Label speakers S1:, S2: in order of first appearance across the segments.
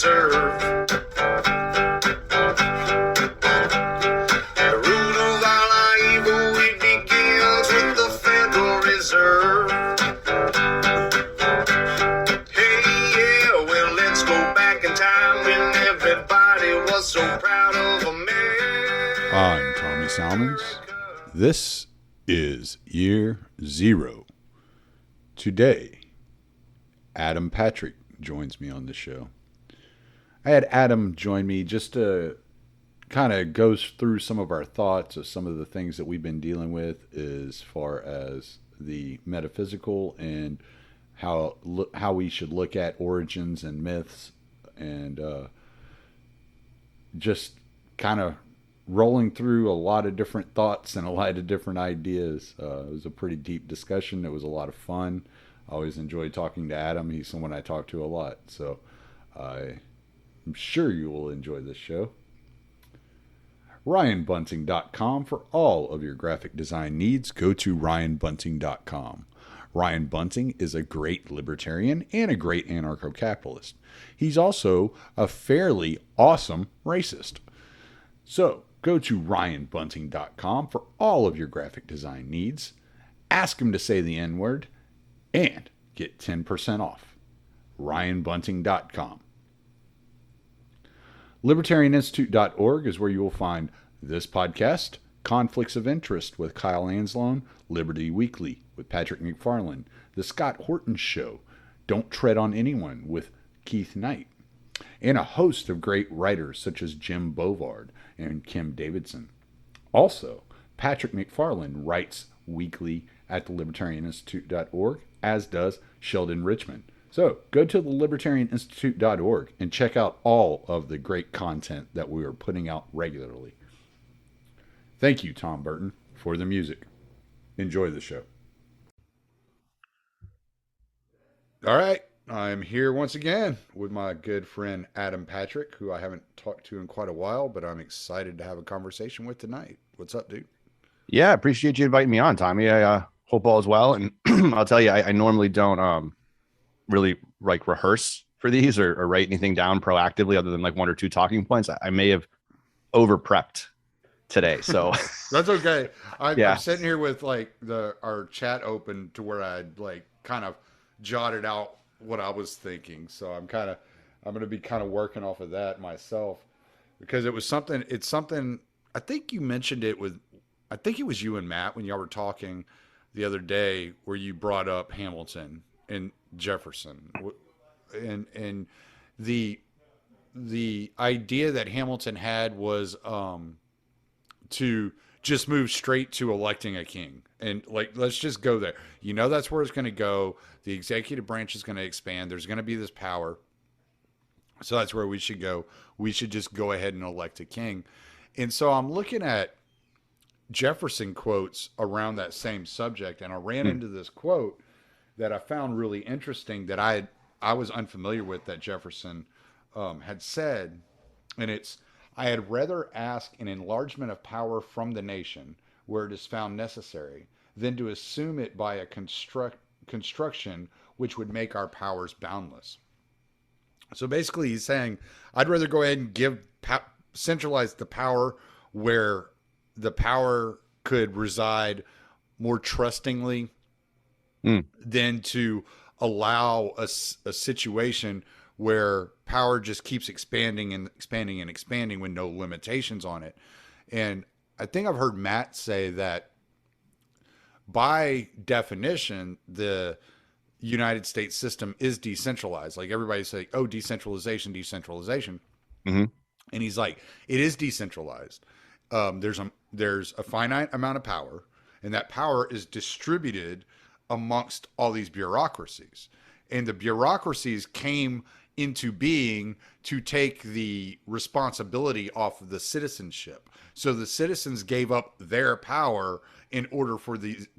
S1: Reserve. The root of all our evil, it begins with the Federal Reserve. Hey, yeah, well, let's go back in time when everybody was so proud of America.
S2: I'm Tommy Salmons. This is Year Zero. Today, Adam Patrick joins me on the show. I had Adam join me just to kind of go through some of our thoughts of some of the things that we've been dealing with as far as the metaphysical and how we should look at origins and myths, and just kind of rolling through a lot of different thoughts and a lot of different ideas. It was a pretty deep discussion. It was a lot of fun. I always enjoy talking to Adam. He's someone I talk to a lot. So I'm sure you will enjoy this show. RyanBunting.com for all of your graphic design needs. Go to RyanBunting.com. Ryan Bunting is a great libertarian and a great anarcho-capitalist. He's also a fairly awesome racist. So go to RyanBunting.com for all of your graphic design needs. Ask him to say the N-word and get 10% off. RyanBunting.com. LibertarianInstitute.org is where you will find this podcast, Conflicts of Interest with Kyle Anslone, Liberty Weekly with Patrick McFarland, The Scott Horton Show, Don't Tread on Anyone with Keith Knight, and a host of great writers such as Jim Bovard and Kim Davidson. Also, Patrick McFarland writes weekly at the libertarianinstitute.org, as does Sheldon Richmond. So go to the libertarianinstitute.org and check out all of the great content that we are putting out regularly. Thank you, Tom Burton, for the music. Enjoy the show. All right. I'm here once again with my good friend Adam Patrick, who I haven't talked to in quite a while, but I'm excited to have a conversation with tonight. What's up, dude?
S3: Yeah, I appreciate you inviting me on, Tommy. I hope all is well. And I'll tell you, I normally don't really like rehearse for these or write anything down proactively other than like one or two talking points. I may have over prepped today, so
S2: that's okay. I'm sitting here with like our chat open to where I'd like kind of jotted out what I was thinking. So I'm going to be kind of working off of that myself, because it's something, I think you mentioned it I think it was you and Matt when y'all were talking the other day where you brought up Hamilton and Jefferson and the idea that Hamilton had was to just move straight to electing a king. And like, let's just go there. That's where it's going to go. The executive branch is going to expand. There's going to be this power. So that's where we should go. We should just go ahead and elect a king. And so I'm looking at Jefferson quotes around that same subject. And I ran into this quote that I found really interesting that I was unfamiliar with, that Jefferson had said. And it's, "I had rather ask an enlargement of power from the nation where it is found necessary than to assume it by a construction which would make our powers boundless." So basically he's saying, I'd rather go ahead and centralize the power where the power could reside more trustingly than to allow a situation where power just keeps expanding and expanding and expanding with no limitations on it. And I think I've heard Matt say that by definition, the United States system is decentralized. Like everybody's saying, oh, decentralization.
S3: Mm-hmm.
S2: And he's like, it is decentralized. There's a finite amount of power, and that power is distributed amongst all these bureaucracies. And the bureaucracies came into being to take the responsibility off of the citizenship. So the citizens gave up their power in order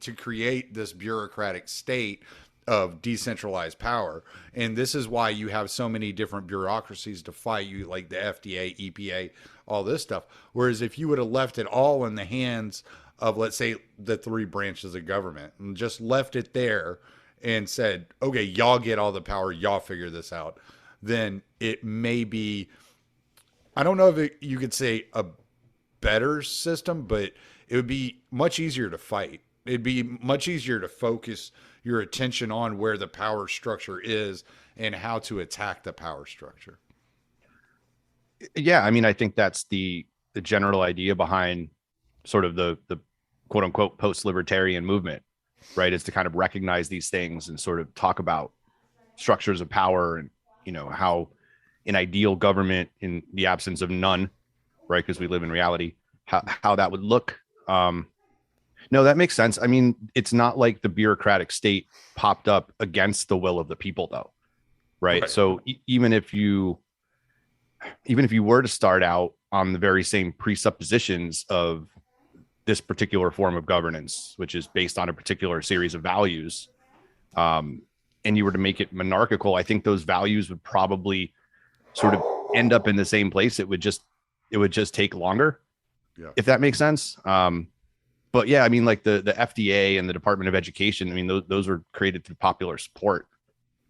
S2: to create this bureaucratic state of decentralized power. And this is why you have so many different bureaucracies to fight you, like the FDA, EPA, all this stuff. Whereas if you would have left it all in the hands of, let's say, the three branches of government and just left it there and said, okay, y'all get all the power, y'all figure this out, then it may be, I don't know if you could say a better system, but it would be much easier to fight. It'd be much easier to focus your attention on where the power structure is and how to attack the power structure.
S3: Yeah, I mean, I think that's the general idea behind sort of the quote unquote post-libertarian movement, right? Is to kind of recognize these things and sort of talk about structures of power and, you know, how an ideal government in the absence of none, right? Because we live in reality, how that would look. No, that makes sense. I mean, it's not like the bureaucratic state popped up against the will of the people, though, right? So even if you were to start out on the very same presuppositions of this particular form of governance, which is based on a particular series of values, and you were to make it monarchical, I think those values would probably sort of end up in the same place. It would just take longer, if that makes sense. But yeah, I mean, like the FDA and the Department of Education, I mean, those were created through popular support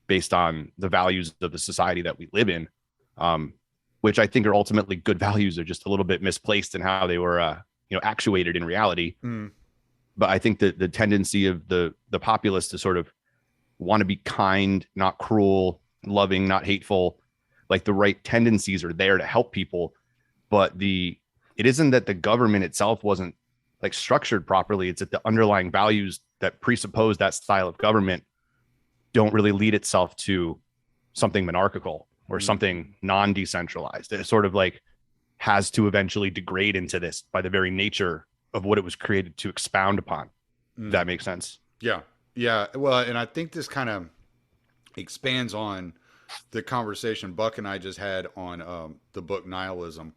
S3: based on the values of the society that we live in, which I think are ultimately good values. They're just a little bit misplaced in how they were, actuated in reality. But I think that the tendency of the populace to sort of want to be kind, not cruel, loving, not hateful, like the right tendencies are there to help people. But it isn't that the government itself wasn't like structured properly. It's that the underlying values that presuppose that style of government don't really lead itself to something monarchical or something non-decentralized. It sort of like has to eventually degrade into this by the very nature of what it was created to expound upon. If that makes sense.
S2: Yeah. Yeah. Well, and I think this kind of expands on the conversation Buck and I just had on the book Nihilism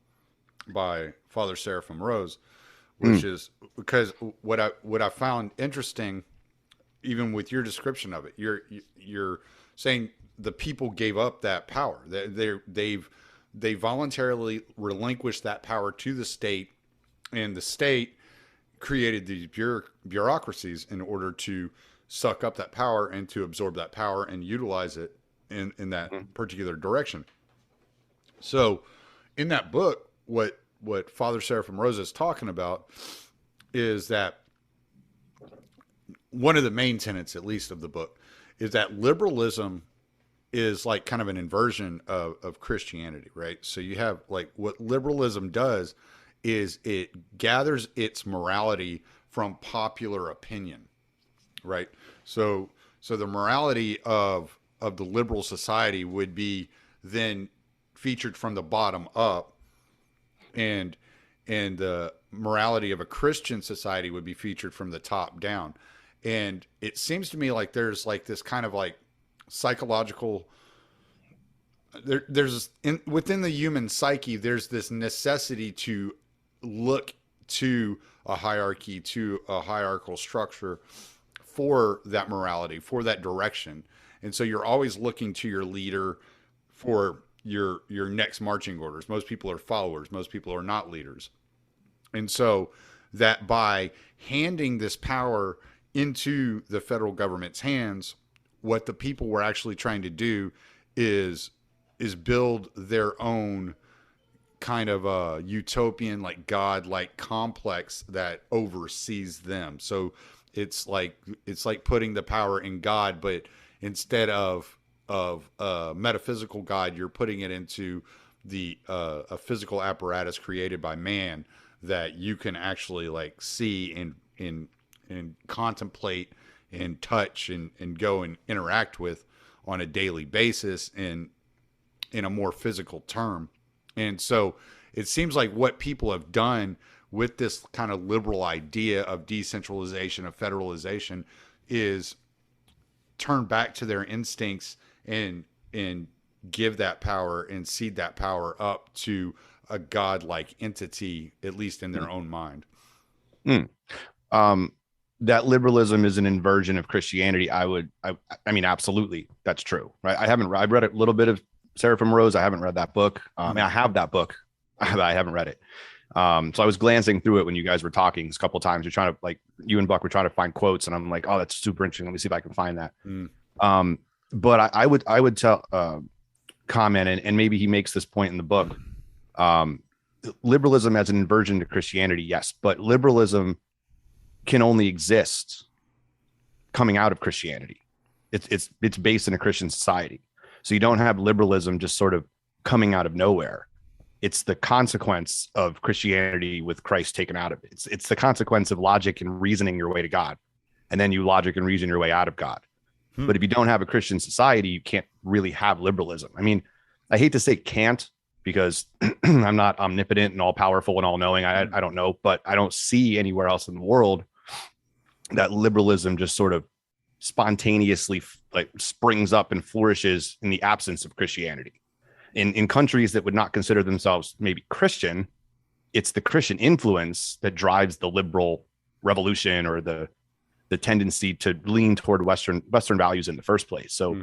S2: by Father Seraphim Rose, which is because what I found interesting, even with your description of it, you're saying the people gave up that power. They voluntarily relinquished that power to the state, and the state created these bureaucracies in order to suck up that power and to absorb that power and utilize it in that particular direction. So in that book, what Father Seraphim Rose is talking about is that one of the main tenets, at least of the book, is that liberalism is like kind of an inversion of Christianity, right? So you have like what liberalism does is it gathers its morality from popular opinion, right? So the morality of the liberal society would be then featured from the bottom up, and the morality of a Christian society would be featured from the top down. And it seems to me like there's like this kind of like psychological, within the human psyche, there's this necessity to look to a hierarchy, to a hierarchical structure for that morality, for that direction. And so you're always looking to your leader for your next marching orders. Most people are followers. Most people are not leaders. And so that by handing this power into the federal government's hands, what the people were actually trying to do is build their own kind of a utopian, like God-like complex that oversees them. So it's like putting the power in God, but instead of a metaphysical God, you're putting it into a physical apparatus created by man that you can actually like see and contemplate and touch and go and interact with on a daily basis in a more physical term. And so it seems like what people have done with this kind of liberal idea of decentralization, of federalization, is turn back to their instincts and give that power and cede that power up to a godlike entity, at least in their own mind.
S3: That liberalism is an inversion of Christianity. I mean, absolutely, that's true, right? I've read a little bit of Seraphim Rose. I haven't read that book. I have that book, but I haven't read it. So I was glancing through it when you guys were talking a couple of times. You're trying to, like, you and Buck were trying to find quotes, and I'm like, oh, that's super interesting. Let me see if I can find that. But I would tell, comment, and maybe he makes this point in the book. Liberalism as an inversion to Christianity, yes, but liberalism can only exist coming out of Christianity. It's based in a Christian society. So you don't have liberalism just sort of coming out of nowhere. It's the consequence of Christianity with Christ taken out of it. It's the consequence of logic and reasoning your way to God, and then you logic and reason your way out of God. But if you don't have a Christian society, you can't really have liberalism. I mean, I hate to say can't, because I'm not omnipotent and all powerful and all knowing. I don't know, but I don't see anywhere else in the world that liberalism just sort of spontaneously like springs up and flourishes in the absence of Christianity. In countries that would not consider themselves maybe Christian, it's the Christian influence that drives the liberal revolution or the tendency to lean toward Western values in the first place. So,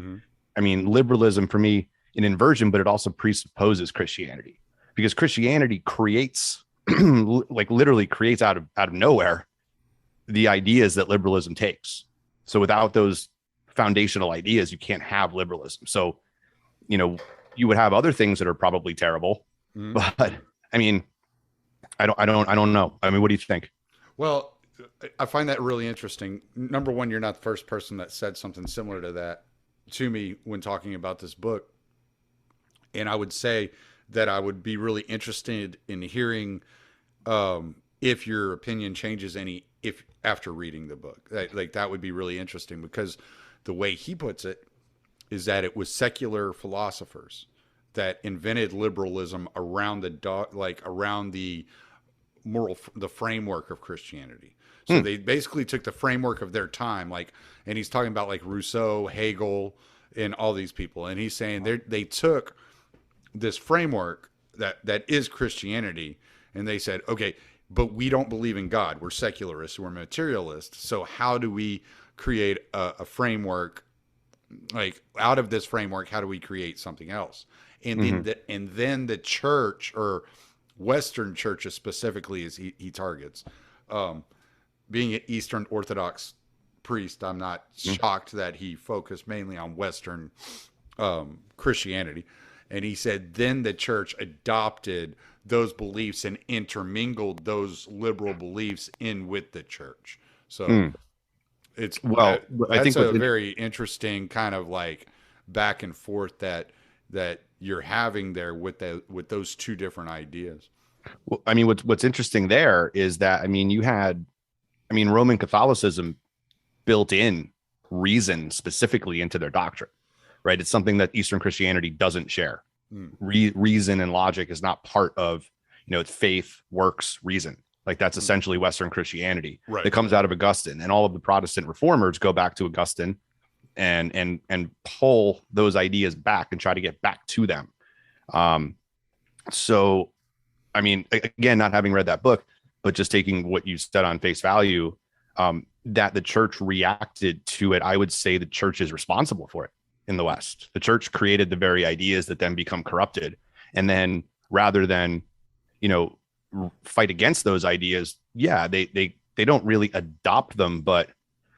S3: I mean, liberalism for me, an inversion, but it also presupposes Christianity, because Christianity creates, like literally creates out of nowhere the ideas that liberalism takes. So without those foundational ideas, you can't have liberalism. So, you know, you would have other things that are probably terrible, but I mean, I don't know. I mean, what do you think?
S2: Well, I find that really interesting. Number one, you're not the first person that said something similar to that to me when talking about this book. And I would say that I would be really interested in hearing if your opinion changes any if after reading the book. Like that would be really interesting, because the way he puts it is that it was secular philosophers that invented liberalism around the framework of Christianity. So they basically took the framework of their time, and he's talking about like Rousseau, Hegel, and all these people, and he's saying they took this framework that is Christianity, and they said, okay, but we don't believe in God. We're secularists. We're materialists. So how do we create a framework? Like out of this framework, how do we create something else? And then the church, or Western churches specifically, as he targets, being an Eastern Orthodox priest, I'm not shocked that he focused mainly on Western Christianity. And he said then the church adopted those beliefs and intermingled those liberal beliefs in with the church. So it's I think a very interesting kind of like back and forth that you're having there with those two different ideas.
S3: Well, I mean, what's interesting there is that, I mean, Roman Catholicism built in reason specifically into their doctrine, right? It's something that Eastern Christianity doesn't share. Reason and logic is not part of, it's faith, works, reason. Like that's essentially Western Christianity. Right. It comes out of Augustine, and all of the Protestant reformers go back to Augustine and pull those ideas back and try to get back to them. So, I mean, again, not having read that book, but just taking what you said on face value, that the church reacted to it. I would say the church is responsible for it in the West. The church created the very ideas that then become corrupted. And then rather than, fight against those ideas, they don't really adopt them, but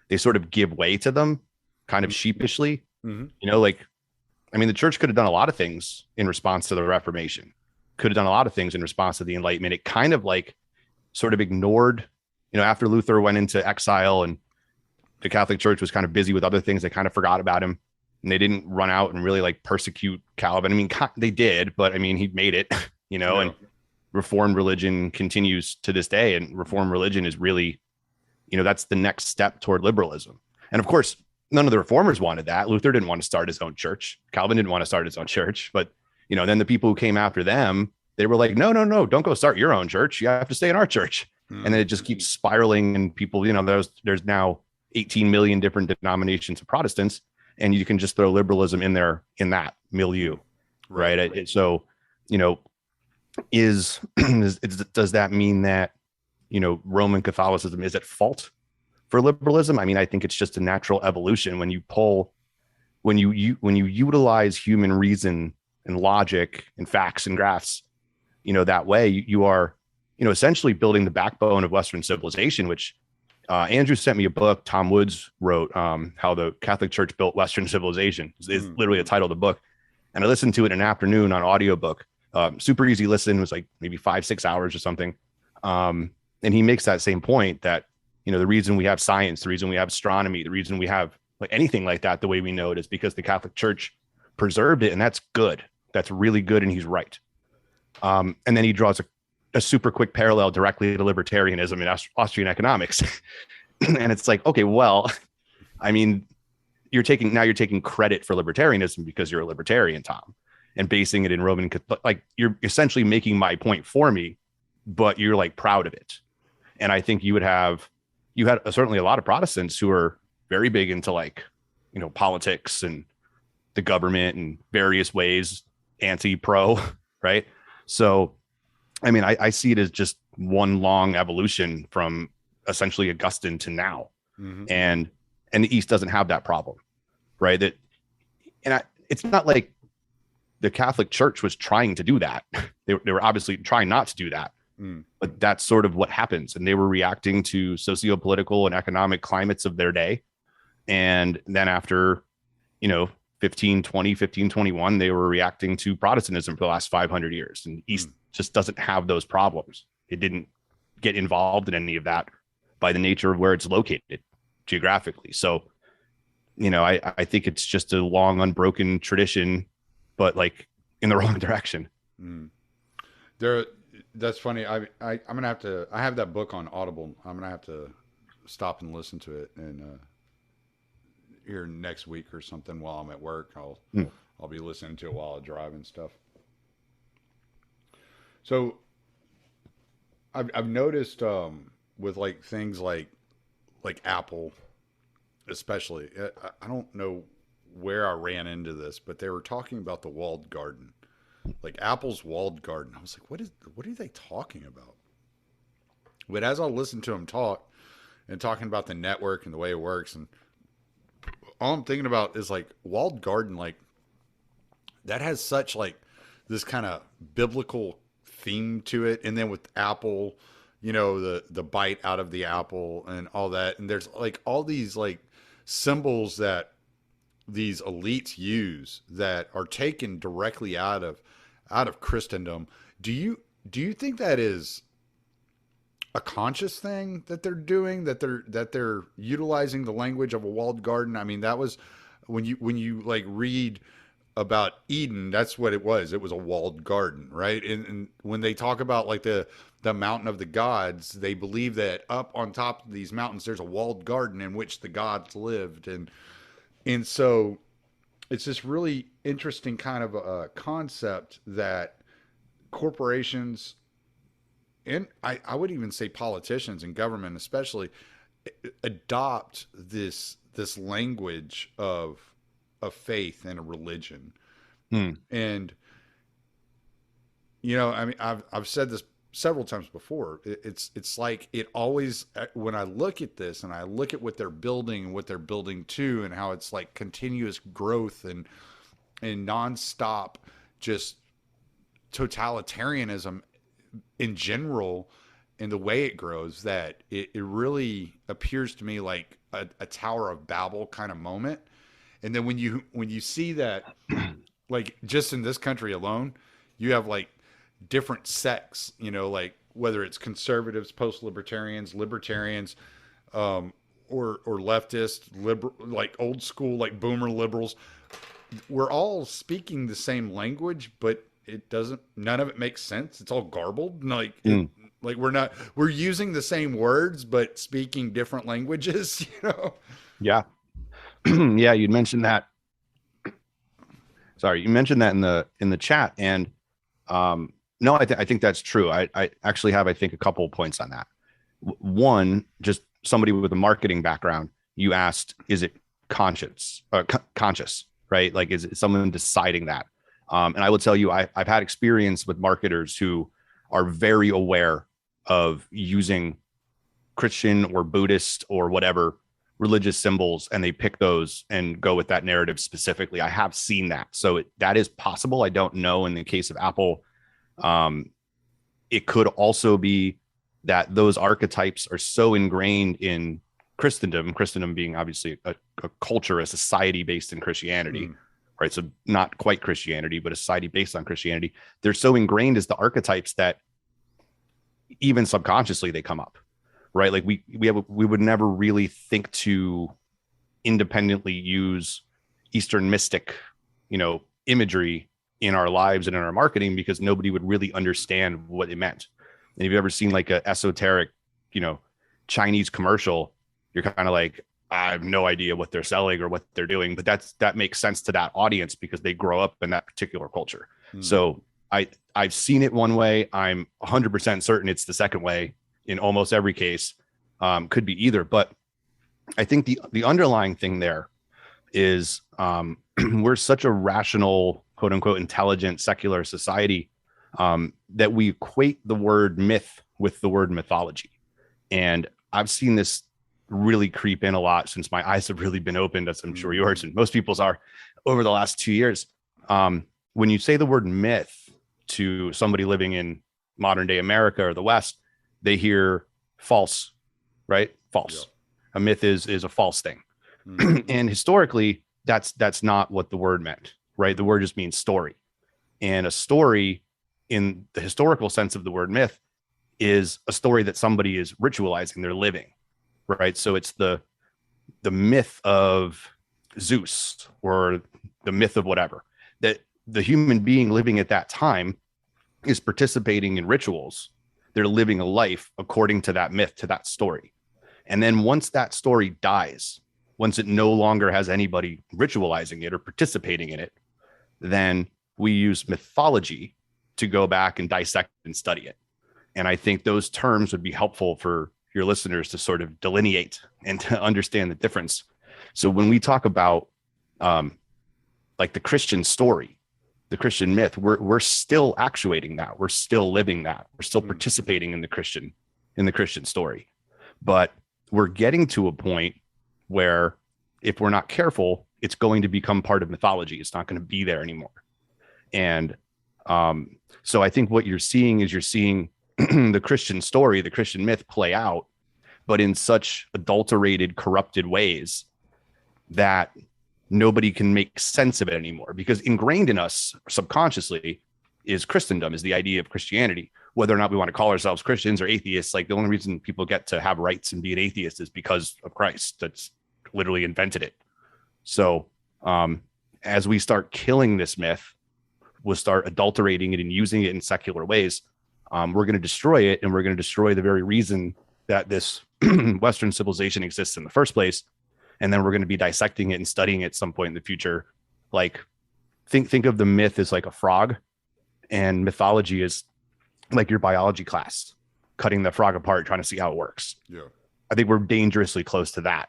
S3: they sort of give way to them kind of sheepishly. The church could have done a lot of things in response to the Reformation, could have done a lot of things in response to the Enlightenment. It kind of like sort of ignored, after Luther went into exile and the Catholic Church was kind of busy with other things, they kind of forgot about him, and they didn't run out and really like persecute Calvin. I mean, they did, but I mean, he made it, and Reformed religion continues to this day. And Reformed religion is really, that's the next step toward liberalism. And of course, none of the reformers wanted that. Luther didn't want to start his own church. Calvin didn't want to start his own church. But, then the people who came after them, they were like, no, don't go start your own church. You have to stay in our church. And then it just keeps spiraling. And people, there's now 18 million different denominations of Protestants, and you can just throw liberalism in there in that milieu. Right. So, does that mean that, Roman Catholicism is at fault for liberalism? I mean, I think it's just a natural evolution. When you utilize human reason and logic and facts and graphs, that way you are, essentially building the backbone of Western civilization, which Andrew sent me a book Tom Woods wrote, how the Catholic Church built Western civilization is literally the title of the book. and I listened to it in an afternoon on audiobook. Super easy listen. It was like maybe 5-6 hours or something. And he makes that same point that, you know, the reason we have science, the reason we have astronomy, the reason we have like anything like that, the way we know it is because the Catholic Church preserved it. And that's good. That's really good. And he's right. And then he draws a super quick parallel directly to libertarianism and Austrian economics. And it's like, okay, well, I mean, you're taking credit for libertarianism because you're a libertarian, Tom, and basing it in Roman, like you're essentially making my point for me, but you're like proud of it. And I think you had certainly a lot of Protestants who are very big into like, you know, politics and the government in various ways, anti-pro, right? So, I mean, I see it as just one long evolution from essentially Augustine to now. Mm-hmm. And the East doesn't have that problem, right? It's not like the Catholic Church was trying to do that. They were obviously trying not to do that, but that's sort of what happens. And they were reacting to socio-political and economic climates of their day. And then after, you know, 1521, they were reacting to Protestantism for the last 500 years. And the East just doesn't have those problems. It didn't get involved in any of that by the nature of where it's located geographically. So, you know, I think it's just a long, unbroken tradition, but like in the wrong direction.
S2: That's funny. I'm gonna have to. I have that book on Audible. I'm gonna have to stop and listen to it, and here next week or something while I'm at work. I'll be listening to it while I drive and stuff. So I've noticed with like things like Apple, especially. I don't know where I ran into this, but they were talking about the walled garden, like Apple's walled garden. I was like, what are they talking about? But as I listened to them talk and talking about the network and the way it works, and all I'm thinking about is like walled garden, like that has such like this kind of biblical theme to it. And then with Apple, you know, the bite out of the apple and all that. And there's like all these like symbols that these elites use that are taken directly out of Christendom. Do you think that is a conscious thing that they're doing, that they're utilizing the language of a walled garden? I mean, that was when you like read about Eden, that's what it was. It was a walled garden, right? And when they talk about like the mountain of the gods, they believe that up on top of these mountains there's a walled garden in which the gods lived, and so it's this really interesting kind of a concept that corporations, and I would even say politicians and government especially, adopt this language of faith and a religion. And, you know, I mean, I've said this several times before. It's like it always, when I look at this and I look at what they're building and what they're building to, and how it's like continuous growth and nonstop just totalitarianism in general, and the way it grows, that it really appears to me like a Tower of Babel kind of moment. And then when you see that, like just in this country alone, you have like different sects, you know, like whether it's conservatives, post-libertarians, libertarians, or leftists, liberal, like old school, like boomer liberals. We're all speaking the same language, but none of it makes sense. It's all garbled. Like, like we're using the same words, but speaking different languages, you know?
S3: Yeah. Yeah. You mentioned that. Sorry. You mentioned that in the chat. And, no, I think that's true. I actually have, I think, a couple of points on that. One, just somebody with a marketing background, you asked, is it conscious, right? Like, is it someone deciding that? And I will tell you, I've had experience with marketers who are very aware of using Christian or Buddhist or whatever religious symbols, and they pick those and go with that narrative specifically. I have seen that. So that is possible. I don't know in the case of Apple. It could also be that those archetypes are so ingrained in Christendom being obviously a culture, a society based in Christianity, right? So not quite Christianity, but a society based on Christianity. They're so ingrained as the archetypes that even subconsciously they come up, right? Like we would never really think to independently use Eastern mystic, imagery in our lives and in our marketing, because nobody would really understand what it meant. And if you've ever seen like a esoteric, Chinese commercial, you're kind of like, I have no idea what they're selling or what they're doing, but that makes sense to that audience because they grow up in that particular culture. So I've seen it one way. I'm 100% certain it's the second way in almost every case. Could be either, but I think the underlying thing there is we're such a rational, quote unquote, intelligent, secular society that we equate the word myth with the word mythology. And I've seen this really creep in a lot since my eyes have really been opened, as I'm sure yours and most people's are, over the last 2 years. When you say the word myth to somebody living in modern day America or the West, they hear false, right? False. Yeah. A myth is a false thing. And historically, that's not what the word meant, right? The word just means story. And a story in the historical sense of the word myth is a story that somebody is ritualizing, they're living, right? So it's the myth of Zeus or the myth of whatever, that the human being living at that time is participating in rituals. They're living a life according to that myth, to that story. And then once that story dies, once it no longer has anybody ritualizing it or participating in it, then we use mythology to go back and dissect and study it. And I think those terms would be helpful for your listeners to sort of delineate and to understand the difference. So when we talk about like the Christian story, the Christian myth, we're still actuating that. We're still living that. We're still participating in the Christian story. But we're getting to a point where if we're not careful, it's going to become part of mythology. It's not going to be there anymore. And so I think what you're seeing is the Christian story, the Christian myth play out, but in such adulterated, corrupted ways that nobody can make sense of it anymore, because ingrained in us subconsciously is Christendom, is the idea of Christianity. Whether or not we want to call ourselves Christians or atheists, like the only reason people get to have rights and be an atheist is because of Christ. That's literally invented it. So as we start killing this myth, we'll start adulterating it and using it in secular ways. We're going to destroy it, and we're going to destroy the very reason that this Western civilization exists in the first place. And then we're going to be dissecting it and studying it at some point in the future. Like think of the myth as like a frog, and mythology is like your biology class, cutting the frog apart, trying to see how it works. Yeah. I think we're dangerously close to that.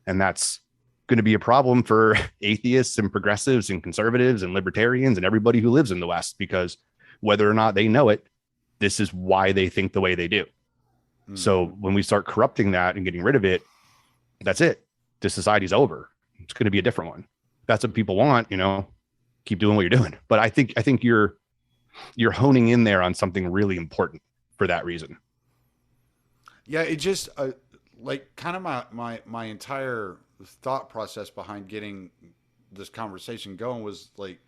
S3: And that's going to be a problem for atheists and progressives and conservatives and libertarians and everybody who lives in the West, because whether or not they know it, this is why they think the way they do. So when we start corrupting that and getting rid of it, that's it. The society's over. It's going to be a different one. That's what people want, keep doing what you're doing. But I think you're honing in there on something really important for that reason.
S2: Yeah. It just like kind of my entire thought process behind getting this conversation going was like,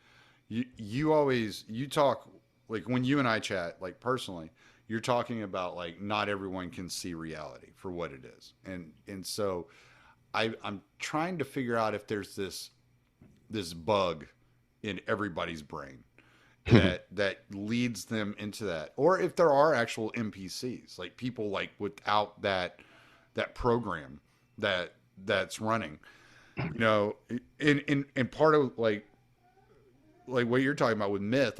S2: you talk, like when you and I chat, like personally, you're talking about like not everyone can see reality for what it is. And so I'm trying to figure out if there's this bug in everybody's brain that leads them into that, or if there are actual NPCs, like people like without that program that's running, and part of like what you're talking about with myth.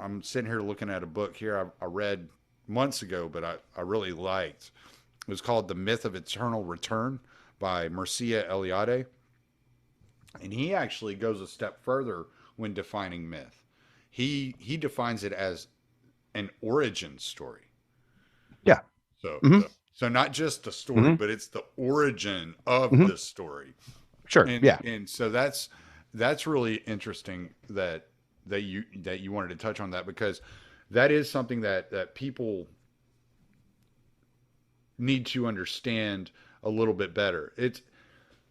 S2: I'm sitting here looking at a book here I read months ago, but I really liked. It was called The Myth of Eternal Return by Mircea Eliade. And he actually goes a step further when defining myth. He defines it as an origin story.
S3: Yeah.
S2: So not just a story, but it's the origin of the story.
S3: Sure.
S2: And so that's really interesting that you wanted to touch on that, because that is something that people need to understand a little bit better. It's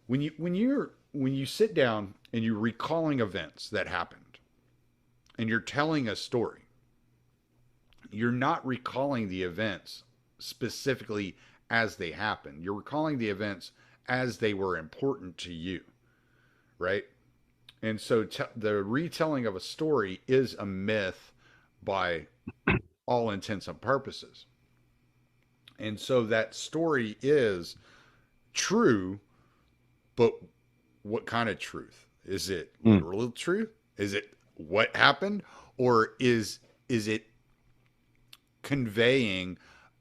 S2: when you're when you sit down and you're recalling events that happened and you're telling a story, you're not recalling the events specifically as they happened. You're recalling the events as they were important to you, right? And so the retelling of a story is a myth by all intents and purposes. And so that story is true, but what kind of truth? Is it literal truth? Is it what happened? Or is it conveying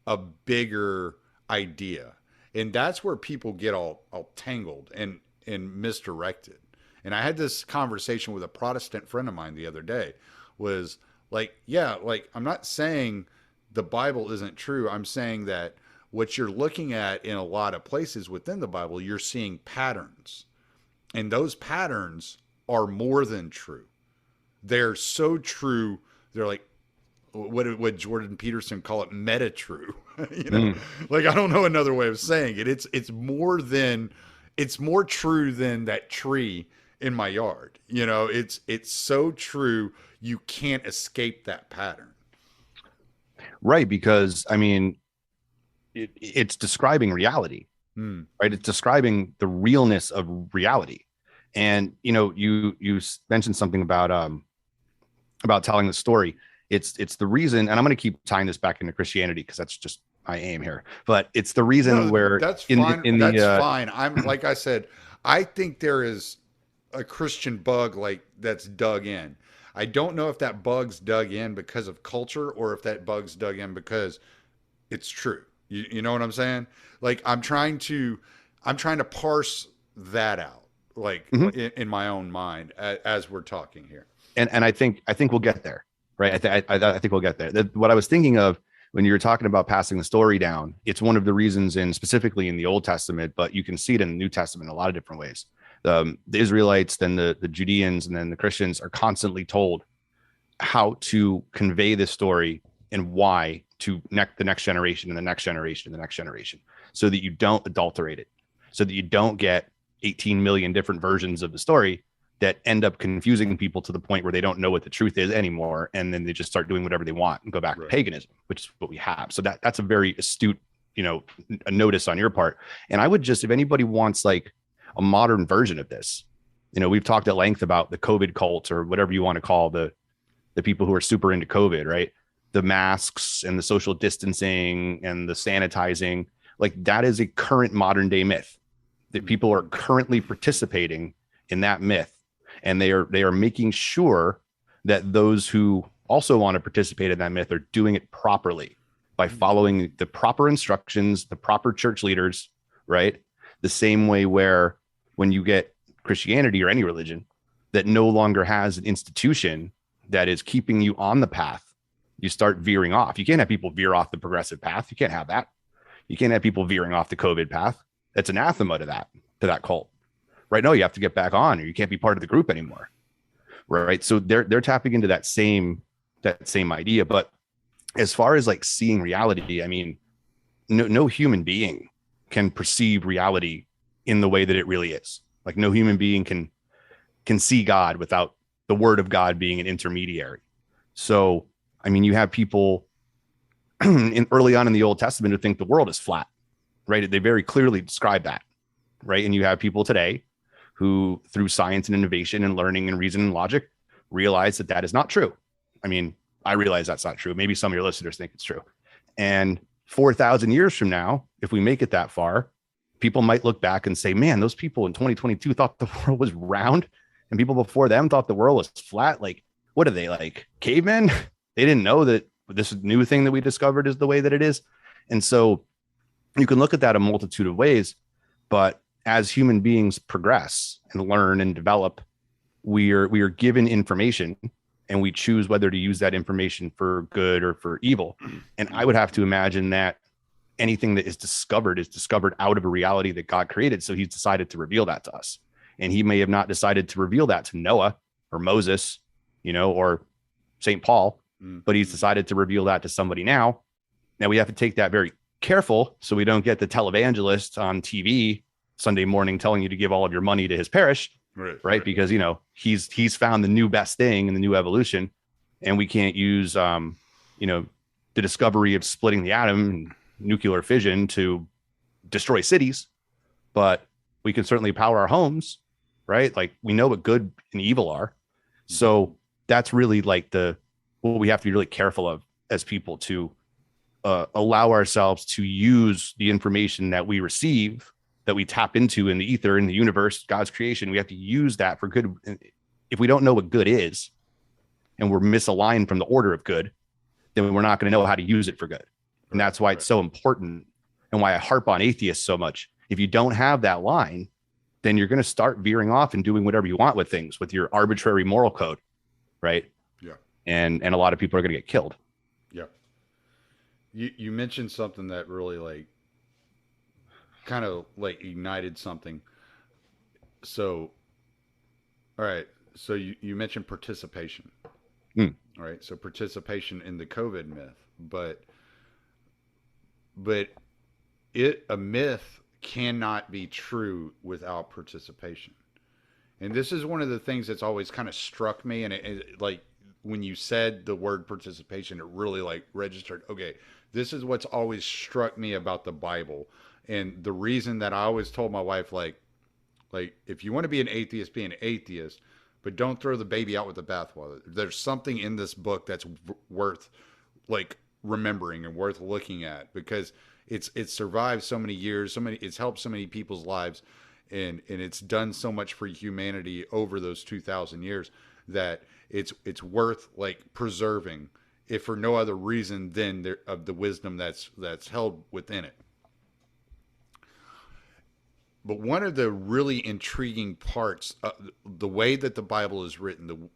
S2: a bigger idea? And that's where people get all tangled and misdirected. And I had this conversation with a Protestant friend of mine the other day, was like, yeah, like, I'm not saying the Bible isn't true. I'm saying that what you're looking at in a lot of places within the Bible, you're seeing patterns. And those patterns are more than true. They're so true. They're like, what Jordan Peterson call it, meta true. You know, like, I don't know another way of saying it. It's more true than that tree in my yard. You know, it's so true. You can't escape that pattern.
S3: Right. Because I mean, it's describing reality, right? It's describing the realness of reality. And, you know, you mentioned something about telling the story. It's the reason, and I'm going to keep tying this back into Christianity because that's just my aim here, but it's the reason where
S2: that's fine. That's fine. I'm, like I said, I think there is a Christian bug like that's dug in. I don't know if that bug's dug in because of culture or if that bug's dug in because it's true. You know what I'm saying? Like, I'm trying to parse that out, like, in my own mind as we're talking here.
S3: And I think we'll get there, right? I think we'll get there. What I was thinking of when you were talking about passing the story down, it's one of the reasons, specifically in the Old Testament, but you can see it in the New Testament in a lot of different ways. The Israelites, then the Judeans, and then the Christians are constantly told how to convey this story and why to the next generation and the next generation and the next generation, so that you don't adulterate it, so that you don't get 18 million different versions of the story that end up confusing people to the point where they don't know what the truth is anymore. And then they just start doing whatever they want and go back to paganism, which is what we have. So that's a very astute, you know, a notice on your part. And I would just, if anybody wants like a modern version of this, you know, we've talked at length about the COVID cult, or whatever you want to call the people who are super into COVID, right? The masks and the social distancing and the sanitizing, like, that is a current modern day myth that people are currently participating in that myth. And they are making sure that those who also want to participate in that myth are doing it properly by following the proper instructions, the proper church leaders, right? The same way where when you get Christianity or any religion that no longer has an institution that is keeping you on the path, you start veering off. You can't have people veer off the progressive path. You can't have that. You can't have people veering off the COVID path. That's anathema to that cult. Right? No, you have to get back on, or you can't be part of the group anymore. Right? So they're tapping into that same idea. But as far as like seeing reality, I mean, no human being can perceive reality in the way that it really is. Like, no human being can see God without the word of God being an intermediary. So, I mean, you have people early on in the Old Testament who think the world is flat, right? They very clearly describe that, right? And you have people today who, through science and innovation and learning and reason and logic, realize that is not true. I mean, I realize that's not true. Maybe some of your listeners think it's true. And 4,000 years from now, if we make it that far, people might look back and say, man, those people in 2022 thought the world was round, and people before them thought the world was flat. Like, what are they, like cavemen? They didn't know that this new thing that we discovered is the way that it is. And so you can look at that a multitude of ways, but as human beings progress and learn and develop, we are given information, and we choose whether to use that information for good or for evil. And I would have to imagine that anything that is discovered out of a reality that God created. So he's decided to reveal that to us. And he may have not decided to reveal that to Noah or Moses, you know, or St. Paul, but he's decided to reveal that to somebody now. Now we have to take that very careful so we don't get the televangelist on TV Sunday morning telling you to give all of your money to his parish, right? Because, you know, he's found the new best thing in the new evolution, and we can't use, you know, the discovery of splitting the atom and nuclear fission to destroy cities, but we can certainly power our homes, right? Like, we know what good and evil are. So that's really like what we have to be really careful of as people, to allow ourselves to use the information that we receive, that we tap into in the ether, in the universe, God's creation. We have to use that for good. If we don't know what good is, and we're misaligned from the order of good, then we're not going to know how to use it for good. And that's why it's so important, and why I harp on atheists so much. If you don't have that line, then you're going to start veering off and doing whatever you want with things, with your arbitrary moral code, right?
S2: Yeah.
S3: And a lot of people are going to get killed.
S2: Yeah. You mentioned something that really like kind of like ignited something. So, all right. So you mentioned participation. All right. So participation in the COVID myth, but a myth cannot be true without participation. And this is one of the things that's always kind of struck me. And it like, when you said the word participation, it really like registered. Okay, this is what's always struck me about the Bible. And the reason that I always told my wife, like if you want to be an atheist, be an atheist, but don't throw the baby out with the bathwater. There's something in this book that's worth like remembering and worth looking at, because it's survived so many years, it's helped so many people's lives, and it's done so much for humanity over those 2,000 years that it's worth like preserving, if for no other reason than of the wisdom that's held within it. But one of the really intriguing parts, the way that the Bible is written,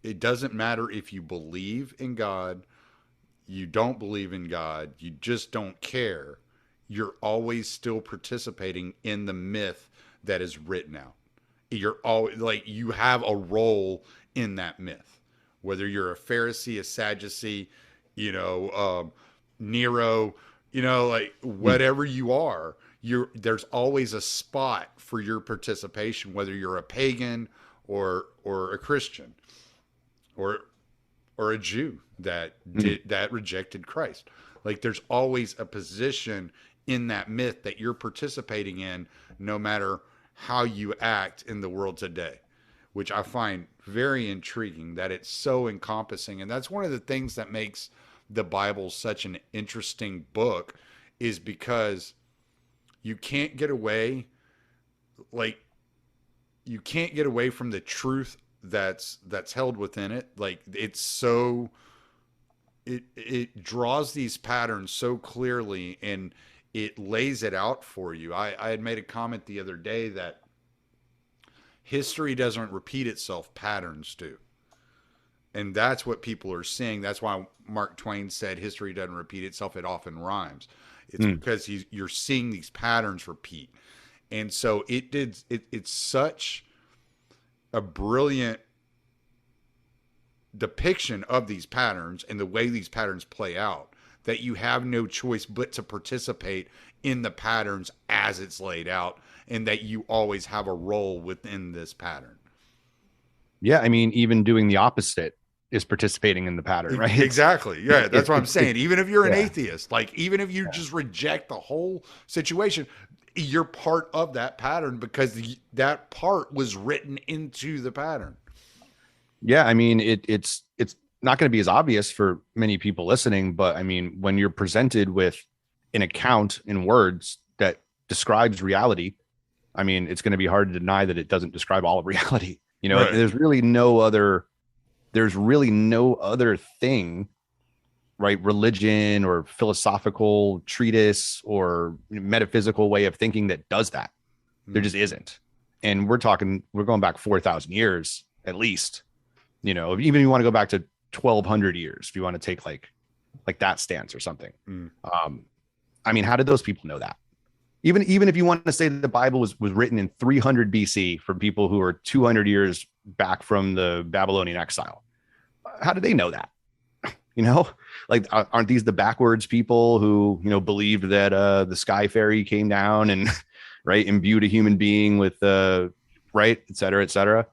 S2: it doesn't matter if you believe in God, you don't believe in God, you just don't care. You're always still participating in the myth that is written out. You're always like, you have a role in that myth, whether you're a Pharisee, a Sadducee, you know, Nero, you know, like whatever you are, there's always a spot for your participation, whether you're a pagan or a Christian or a Jew that rejected Christ. Like, there's always a position in that myth that you're participating in, no matter how you act in the world today, which I find very intriguing, that it's so encompassing. And that's one of the things that makes the Bible such an interesting book, is because you can't get away, like, you can't get away from the truth that's held within it. Like, it's so, it draws these patterns so clearly, and it lays it out for you. I had made a comment the other day that history doesn't repeat itself, patterns do. And that's what people are seeing. That's why Mark Twain said history doesn't repeat itself, it often rhymes. It's because you're seeing these patterns repeat. And so it's such a brilliant depiction of these patterns and the way these patterns play out, that you have no choice but to participate in the patterns as it's laid out, and that you always have a role within this pattern.
S3: Yeah, I mean, even doing the opposite is participating in the pattern, right?
S2: Exactly. Yeah, that's what I'm saying. Even if you're an atheist, like, even if you just reject the whole situation, you're part of that pattern, because that part was written into the pattern.
S3: Yeah, I mean, it's not going to be as obvious for many people listening, but I mean, when you're presented with an account in words that describes reality, I mean, it's going to be hard to deny that it doesn't describe all of reality. You know, right. There's really no other thing, right? Religion or philosophical treatise or metaphysical way of thinking that does that. There just isn't. And we're going back 4,000 years at least. You know, even if you want to go back to 1,200 years, if you want to take like that stance or something. I mean, how did those people know that? Even if you want to say that the Bible was written in 300 BC for people who are 200 years back from the Babylonian exile, how did they know that? You know, like, aren't these the backwards people who, you know, believed that the sky fairy came down and right? Imbued a human being with right, et cetera, et cetera.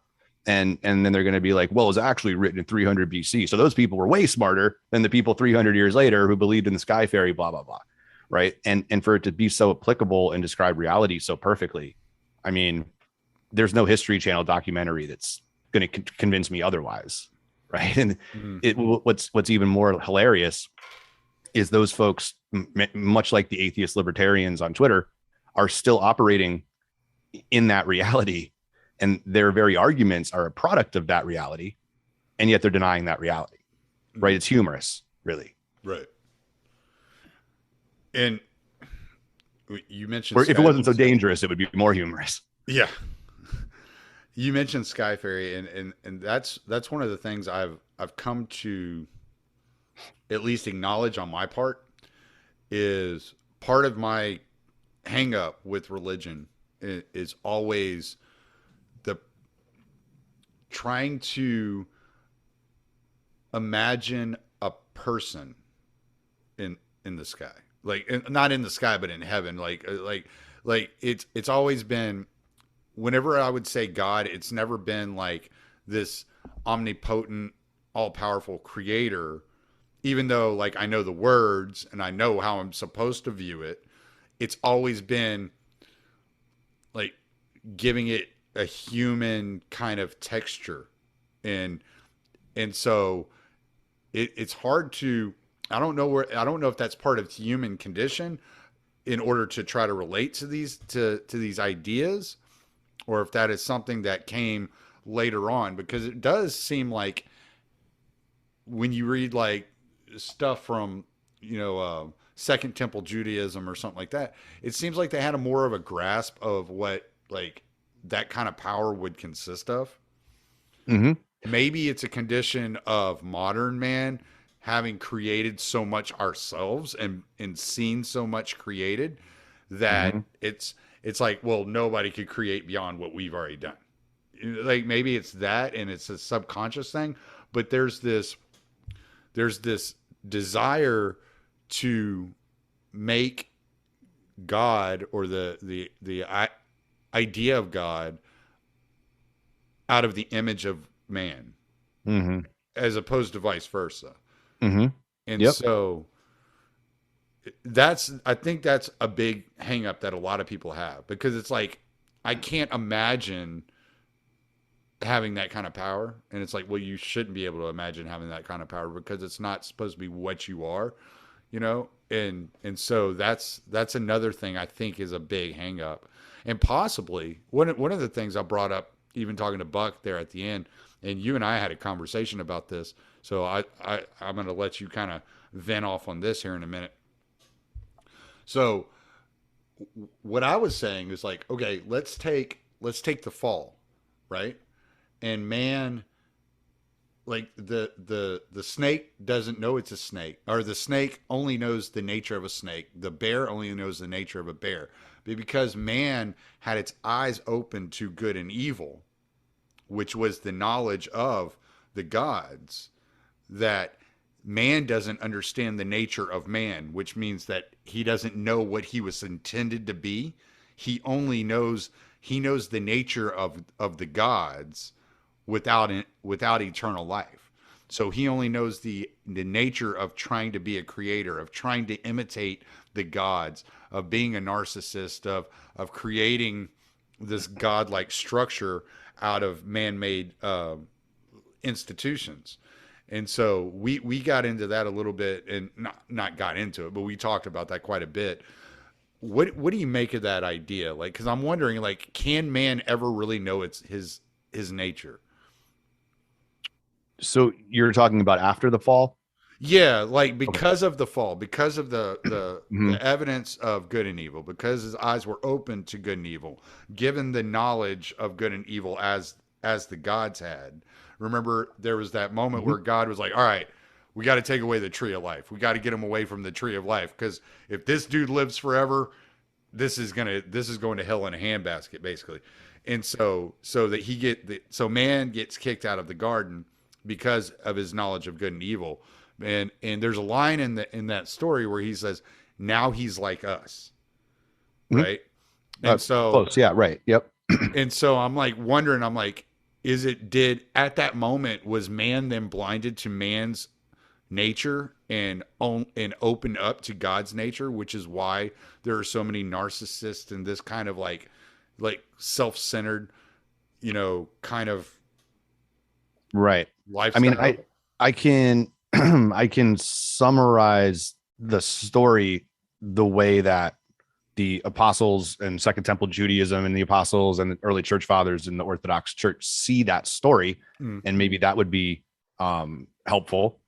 S3: And then they're going to be like, well, it was actually written in 300 BC. So those people were way smarter than the people 300 years later who believed in the sky fairy, blah, blah, blah. Right. And for it to be so applicable and describe reality so perfectly, I mean, there's no History Channel documentary that's going to convince me otherwise. Right. And what's even more hilarious is those folks, much like the atheist libertarians on Twitter, are still operating in that reality. And their very arguments are a product of that reality. And yet they're denying that reality. Right. It's humorous, really.
S2: Right. And you mentioned,
S3: or if it wasn't so dangerous, it would be more humorous.
S2: Yeah. You mentioned Sky Fairy, and that's one of the things I've come to at least acknowledge on my part. Is part of my hang up with religion is always the trying to imagine a person in the sky, like not in the sky but in heaven, like it's always been, whenever I would say God, it's never been like this omnipotent, all-powerful creator, even though like I know the words and I know how I'm supposed to view it. It's always been like giving it a human kind of texture. And so it's hard to, I don't know if that's part of the human condition in order to try to relate to these ideas, or if that is something that came later on, because it does seem like when you read like stuff from, Second Temple Judaism or something like that, it seems like they had more of a grasp of what like that kind of power would consist of.
S3: Mm-hmm.
S2: Maybe it's a condition of modern man having created so much ourselves and seen so much created that it's like, well, nobody could create beyond what we've already done. Like maybe it's that, and it's a subconscious thing, but there's this desire to make God, or the idea of God, out of the image of man, as opposed to vice versa. And so I think that's a big hang up that a lot of people have, because it's like, I can't imagine having that kind of power. And it's like, well, you shouldn't be able to imagine having that kind of power, because it's not supposed to be what you are, and so that's another thing I think is a big hang up. And possibly one of the things I brought up, even talking to Buck there at the end, and you and I had a conversation about this, so I'm going to let you kind of vent off on this here in a minute. So what I was saying is like, okay, let's take the fall, right? And man, like the snake doesn't know it's a snake, or the snake only knows the nature of a snake. The bear only knows the nature of a bear. But because man had its eyes open to good and evil, which was the knowledge of the gods, that man doesn't understand the nature of man, which means that he doesn't know what he was intended to be. He only knows the nature of the gods without eternal life. So he only knows the nature of trying to be a creator, of trying to imitate the gods, of being a narcissist, of creating this godlike structure out of man-made institutions. And so we got into that a little bit, and not got into it, but we talked about that quite a bit. What do you make of that idea? Like, because I'm wondering, like, can man ever really know it's his nature?
S3: So you're talking about after the fall?
S2: Yeah, like because of the fall, because of the evidence of good and evil, because his eyes were open to good and evil, given the knowledge of good and evil as the gods had. Remember, there was that moment where God was like, all right, we got to take away the tree of life. We got to get him away from the tree of life, because if this dude lives forever, this is going to hell in a handbasket, basically. And so man gets kicked out of the garden because of his knowledge of good and evil. And there's a line in that story where he says, now he's like us. Right. And so
S3: close. Yeah. Right. Yep.
S2: and so I'm like wondering, I'm like, at that moment, was man then blinded to man's nature and opened up to God's nature, which is why there are so many narcissists and this kind of like self-centered, kind of
S3: Right.
S2: lifestyle.
S3: I mean, I can I can summarize the story the way that the apostles and Second Temple Judaism and the apostles and the early church fathers in the Orthodox Church see that story, and maybe that would be helpful.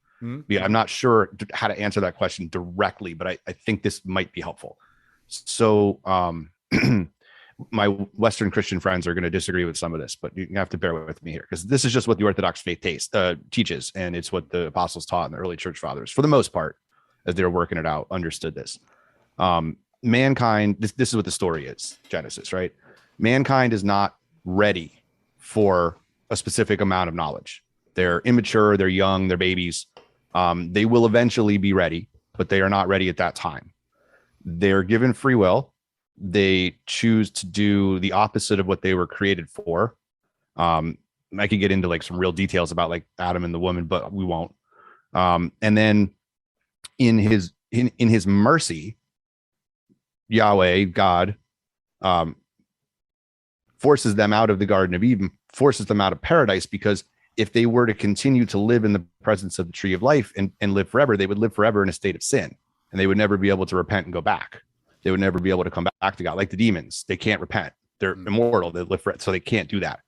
S3: Yeah, I'm not sure how to answer that question directly, but I think this might be helpful. So my Western Christian friends are going to disagree with some of this, but you have to bear with me here, because this is just what the Orthodox faith teaches, and it's what the apostles taught and the early church fathers, for the most part, as they were working it out, understood this. Mankind, this is what the story is, Genesis, right? Mankind is not ready for a specific amount of knowledge. They're immature, they're young, they're babies. They will eventually be ready, but they are not ready at that time. They're given free will. They choose to do the opposite of what they were created for. I could get into like some real details about like Adam and the woman, but we won't. And then in his mercy, Yahweh, God, forces them out of the Garden of Eden, forces them out of paradise, because if they were to continue to live in the presence of the tree of life and live forever, they would live forever in a state of sin, and they would never be able to repent and go back. They would never be able to come back to God. Like the demons, they can't repent. They're immortal. They live forever, so they can't do that.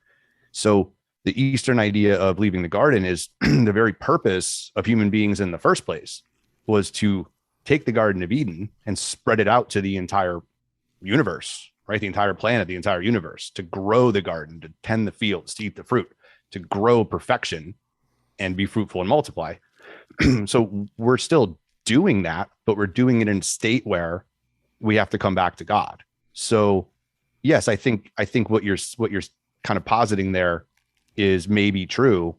S3: So the Eastern idea of leaving the garden is the very purpose of human beings in the first place was to take the Garden of Eden and spread it out to the entire universe, right? The entire planet, the entire universe, to grow the garden, to tend the fields, to eat the fruit, to grow perfection and be fruitful and multiply. So we're still doing that, but we're doing it in a state where we have to come back to God. So yes, I think what you're kind of positing there is maybe true,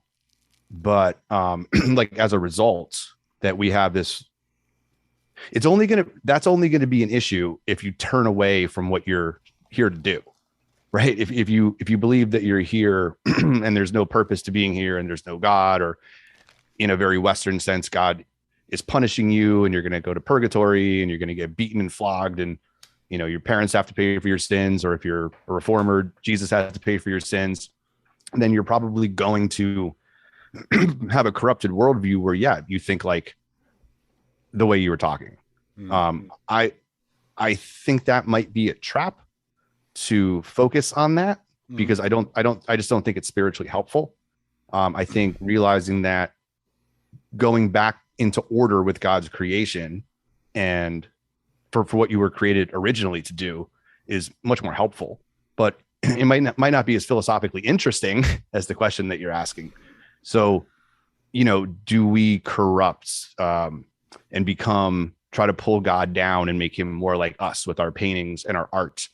S3: but like as a result that we have this, that's only going to be an issue if you turn away from what you're here to do, right? If you believe that you're here and there's no purpose to being here and there's no God, or in a very Western sense, God is punishing you and you're going to go to purgatory and you're going to get beaten and flogged, and your parents have to pay for your sins, or if you're a reformer, Jesus has to pay for your sins, then you're probably going to have a corrupted worldview where, you think like the way you were talking. I think that might be a trap to focus on that, because I just don't think it's spiritually helpful. I think realizing that going back into order with God's creation and for what you were created originally to do is much more helpful, but it might not be as philosophically interesting as the question that you're asking. So, do we corrupt and try to pull God down and make him more like us with our paintings and our art?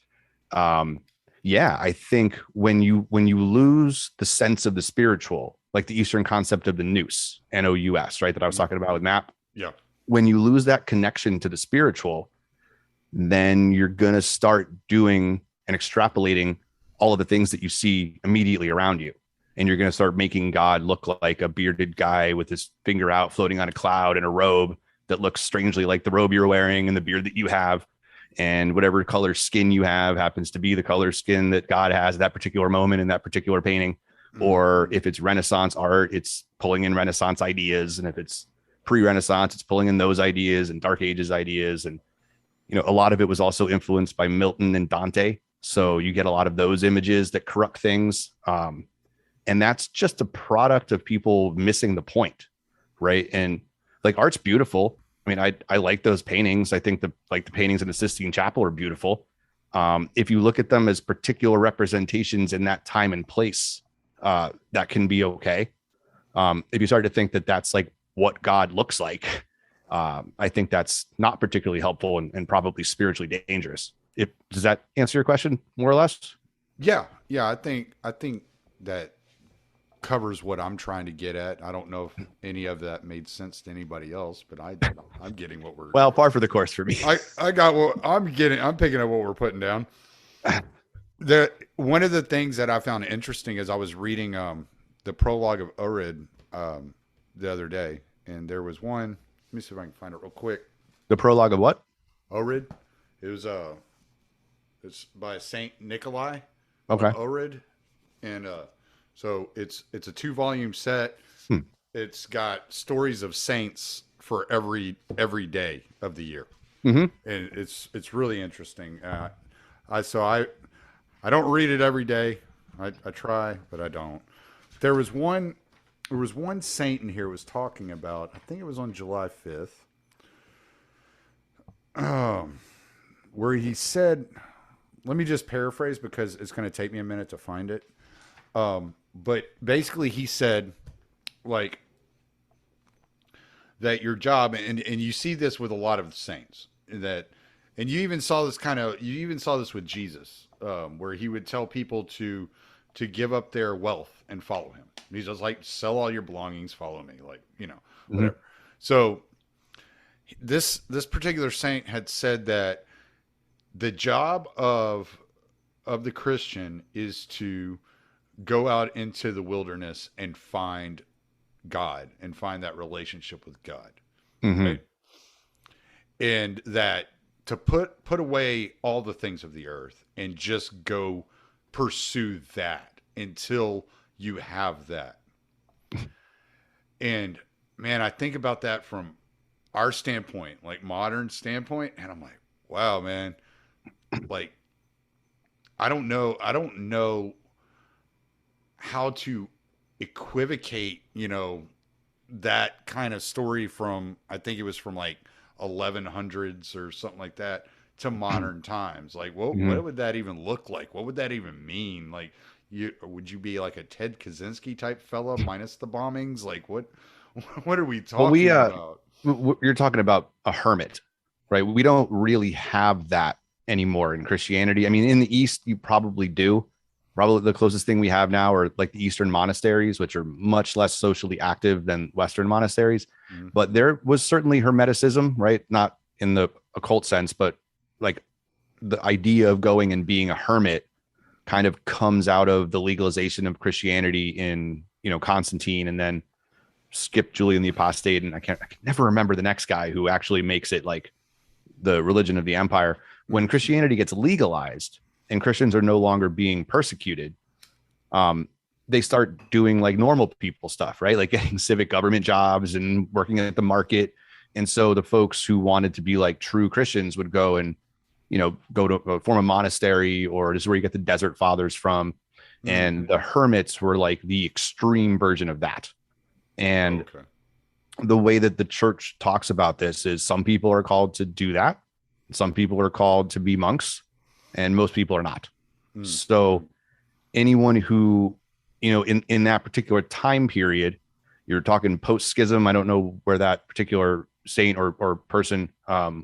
S3: I think when you lose the sense of the spiritual, like the Eastern concept of the nous, N-O-U-S, right, that I was talking about with Matt.
S2: Yeah.
S3: When you lose that connection to the spiritual, then you're going to start doing and extrapolating all of the things that you see immediately around you. And you're going to start making God look like a bearded guy with his finger out floating on a cloud in a robe that looks strangely like the robe you're wearing and the beard that you have, and whatever color skin you have happens to be the color skin that God has at that particular moment in that particular painting. Or if it's Renaissance art, it's pulling in Renaissance ideas. And if it's pre-Renaissance, it's pulling in those ideas and Dark Ages ideas. And, a lot of it was also influenced by Milton and Dante. So you get a lot of those images that corrupt things. And that's just a product of people missing the point, right? And like art's beautiful. I mean, I like those paintings. I think the paintings in the Sistine Chapel are beautiful. If you look at them as particular representations in that time and place, that can be okay. If you start to think that that's like what God looks like, I think that's not particularly helpful and probably spiritually dangerous. Does that answer your question more or less?
S2: Yeah. I think that covers what I'm trying to get at. I don't know if any of that made sense to anybody else, but I'm getting what we're
S3: par for the course for me.
S2: I got what I'm getting. I'm picking up what we're putting down. One of the things that I found interesting is I was reading the prologue of Orid the other day, and there was one. Let me see if I can find it real quick.
S3: The prologue of what?
S2: Orid. It was it's by Saint Nikolai.
S3: Okay.
S2: Orid, and so it's a 2-volume set. It's got stories of saints for every day of the year, and it's really interesting. I don't read it every day. I try, but I don't. There was one saint in here was talking about. I think it was on July 5th, where he said. Let me just paraphrase because it's going to take me a minute to find it. But basically, he said, like, that your job, and you see this with a lot of saints, that, and you even saw this with Jesus, where he would tell people to give up their wealth and follow him. He's just like, sell all your belongings, follow me, like, whatever. So this particular saint had said that the job of the Christian is to go out into the wilderness and find God and find that relationship with God. Right? And that to put away all the things of the earth and just go pursue that until you have that. And man, I think about that from our standpoint, like modern standpoint, and I'm like, wow, man. Like, I don't know how to equivocate, that kind of story from, I think it was from like 1100s or something like that to modern times. Like, what would that even look like? What would that even mean? Like, would you be like a Ted Kaczynski type fella minus the bombings? Like, what are we talking about?
S3: You're talking about a hermit, right? We don't really have that anymore in Christianity. I mean, in the East, you probably do. Probably the closest thing we have now are like the Eastern monasteries, which are much less socially active than Western monasteries. But there was certainly Hermeticism, right? Not in the occult sense, but like the idea of going and being a hermit kind of comes out of the legalization of Christianity in, Constantine, and then skip Julian the Apostate. And I can never remember the next guy who actually makes it like the religion of the empire. When Christianity gets legalized and Christians are no longer being persecuted, they start doing like normal people stuff, right? Like getting civic government jobs and working at the market. And so the folks who wanted to be like true Christians would go and, go to form a monastery, or this is where you get the Desert Fathers from. And the hermits were like the extreme version of that. And the way that the church talks about this is some people are called to do that. Some people are called to be monks, and most people are not. So anyone who, in that particular time period, you're talking post-schism. I don't know where that particular saint or person,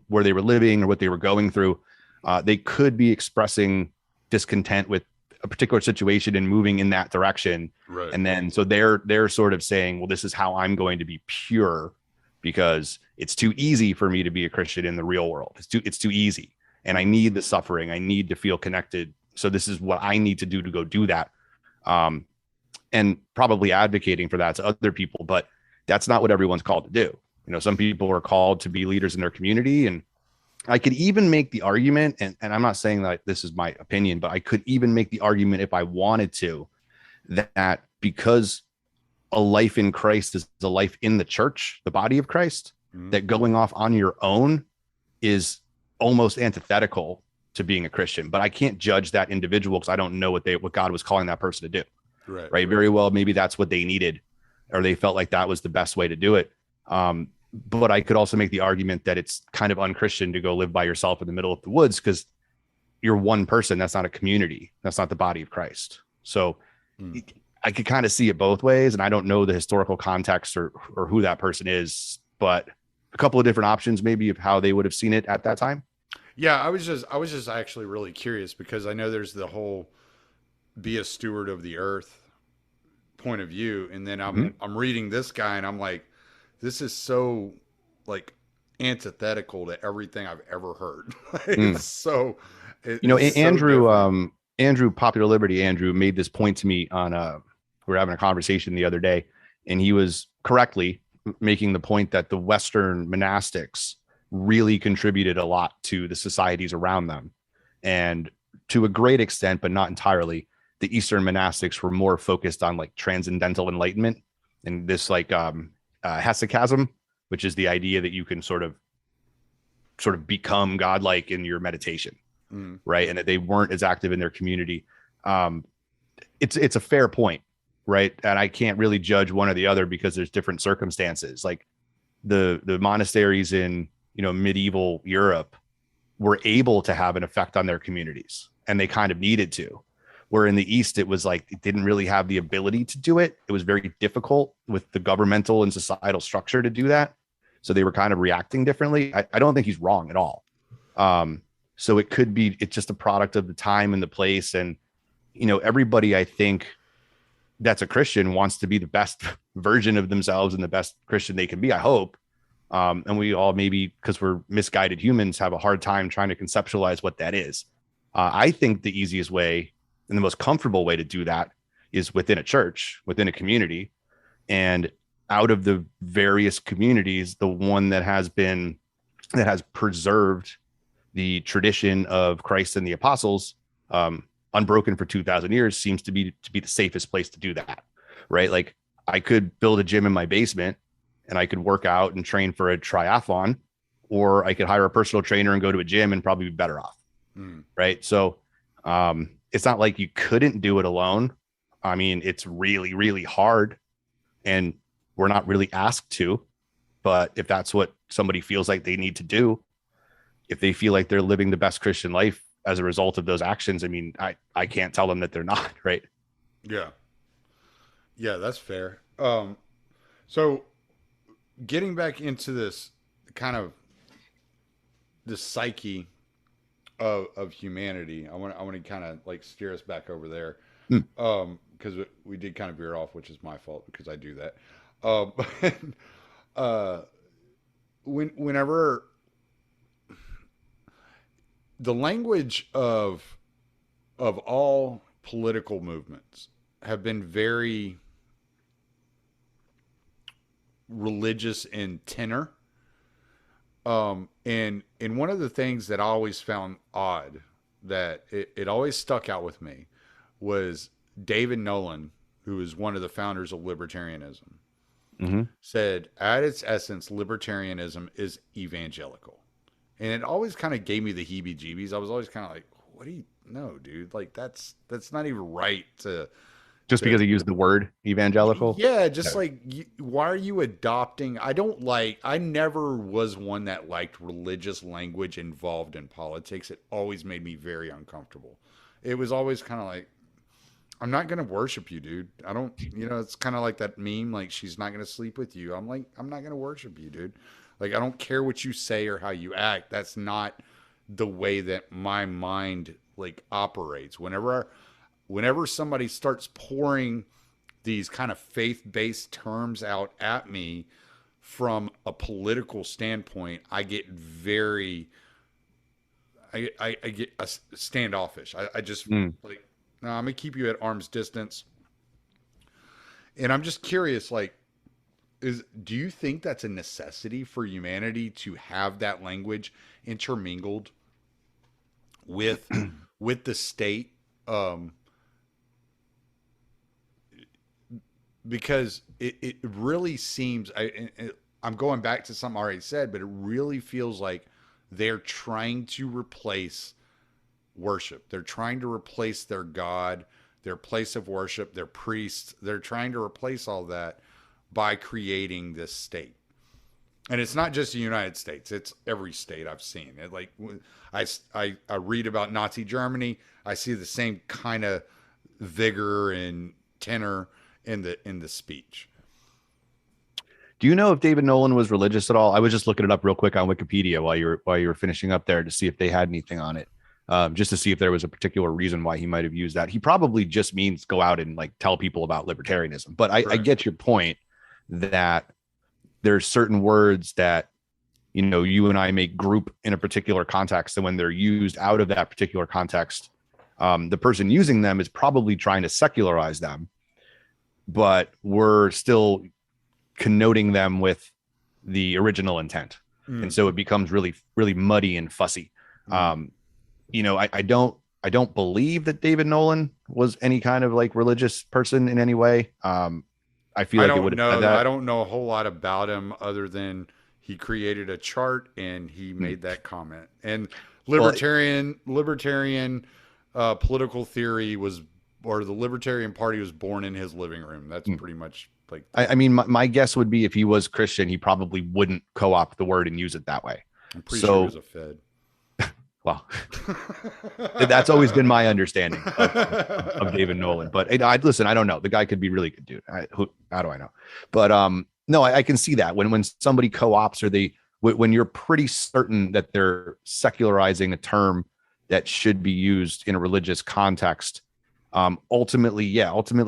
S3: where they were living or what they were going through. They could be expressing discontent with a particular situation and moving in that direction.
S2: Right.
S3: And then, so they're sort of saying, well, this is how I'm going to be pure, because it's too easy for me to be a Christian in the real world. It's too easy. And I need the suffering. I need to feel connected. So this is what I need to do to go do that. And probably advocating for that to other people, but that's not what everyone's called to do. Some people are called to be leaders in their community. And I could even make the argument, and I'm not saying that this is my opinion, but I could even make the argument if I wanted to, that because a life in Christ is a life in the church, the body of Christ, that going off on your own is almost antithetical to being a Christian. But I can't judge that individual because I don't know what God was calling that person to do. Right. Very well, maybe that's what they needed, or they felt like that was the best way to do it. But I could also make the argument that it's kind of unchristian to go live by yourself in the middle of the woods, because you're one person. That's not a community. That's not the body of Christ. So I could kind of see it both ways. And I don't know the historical context or who that person is, but a couple of different options maybe of how they would have seen it at that time.
S2: Yeah, I was just actually really curious, because I know there's the whole be a steward of the earth point of view. And then I'm reading this guy and I'm like, this is so like antithetical to everything I've ever heard. It's so It's so
S3: Andrew,
S2: different.
S3: Andrew, Popular Liberty, Andrew made this point to me on we were having a conversation the other day, and he was correctly making the point that the Western monastics really contributed a lot to the societies around them. And to a great extent, but not entirely, the Eastern monastics were more focused on like transcendental enlightenment and this like hesychasm, which is the idea that you can sort of become godlike in your meditation, right? And that they weren't as active in their community. It's a fair point, right? And I can't really judge one or the other because there's different circumstances. Like the monasteries in medieval Europe were able to have an effect on their communities, and they kind of needed to. Where in the East, it was like it didn't really have the ability to do it. It was very difficult with the governmental and societal structure to do that. So they were kind of reacting differently. I don't think he's wrong at all. So it could be, it's just a product of the time and the place. And, everybody, I think, that's a Christian wants to be the best version of themselves and the best Christian they can be, I hope. And we all, maybe because we're misguided humans, have a hard time trying to conceptualize what that is. I think the easiest way and the most comfortable way to do that is within a church, within a community. And out of the various communities, the one that has preserved the tradition of Christ and the apostles, unbroken for 2,000 years, seems to be the safest place to do that, right? Like I could build a gym in my basement and I could work out and train for a triathlon, or I could hire a personal trainer and go to a gym and probably be better off. Right. So it's not like you couldn't do it alone. I mean, it's really, really hard, and we're not really asked to. But if that's what somebody feels like they need to do, if they feel like they're living the best Christian life as a result of those actions, I mean, I can't tell them that they're not, right?
S2: Yeah. Yeah, that's fair. So getting back into this kind of the psyche of humanity, I want to kind of like steer us back over there. Because we did kind of veer off, which is my fault because I do that. Whenever the language of all political movements have been very religious in tenor. And one of the things that I always found odd, that it always stuck out with me, was David Nolan, who is one of the founders of libertarianism, said, at its essence, libertarianism is evangelical. And it always kind of gave me the heebie-jeebies. I was always kind of like, what do you know, dude? Like, that's not even right to...
S3: Just because he used the word evangelical?
S2: Yeah, just like, why are you adopting... I never was one that liked religious language involved in politics. It always made me very uncomfortable. It was always kind of like, I'm not going to worship you, dude. I don't, it's kind of like that meme, like, she's not going to sleep with you. I'm like, I'm not going to worship you, dude. Like, I don't care what you say or how you act. That's not the way that my mind, like, operates. Whenever somebody starts pouring these kind of faith-based terms out at me from a political standpoint, I get I get standoffish. I just like, no, I'm gonna keep you at arm's distance. And I'm just curious, like, do you think that's a necessity for humanity to have that language intermingled with the state? Because it really seems, I'm going back to something I already said, but it really feels like they're trying to replace worship. They're trying to replace their God, their place of worship, their priests. They're trying to replace all that by creating this state. And it's not just the United States. It's every state I've seen. It, like, I read about Nazi Germany. I see the same kind of vigor and tenor in the speech.
S3: Do you know if David Nolan was religious at all? I was just looking it up real quick on Wikipedia while you were finishing up there to see if they had anything on it, just to see if there was a particular reason why he might have used that. He probably just means go out and like tell people about libertarianism. But I get your point that there's certain words that you and I may group in a particular context, and when they're used out of that particular context, the person using them is probably trying to secularize them, but we're still connoting them with the original intent. And so it becomes really, really muddy and fussy. I don't believe that David Nolan was any kind of like religious person in any way. I feel like it would have said that.
S2: I don't know a whole lot about him other than he created a chart and he made that comment. And libertarian political theory or the Libertarian Party was born in his living room. That's pretty much like.
S3: I mean, my guess would be if he was Christian, he probably wouldn't co-opt the word and use it that way.
S2: I'm pretty sure he was a Fed.
S3: Well, that's always been my understanding of David Nolan. But listen, I don't know. The guy could be really good, dude. How do I know? But no, I can see that when somebody co-opts or when you're pretty certain that they're secularizing a term that should be used in a religious context. Ultimately,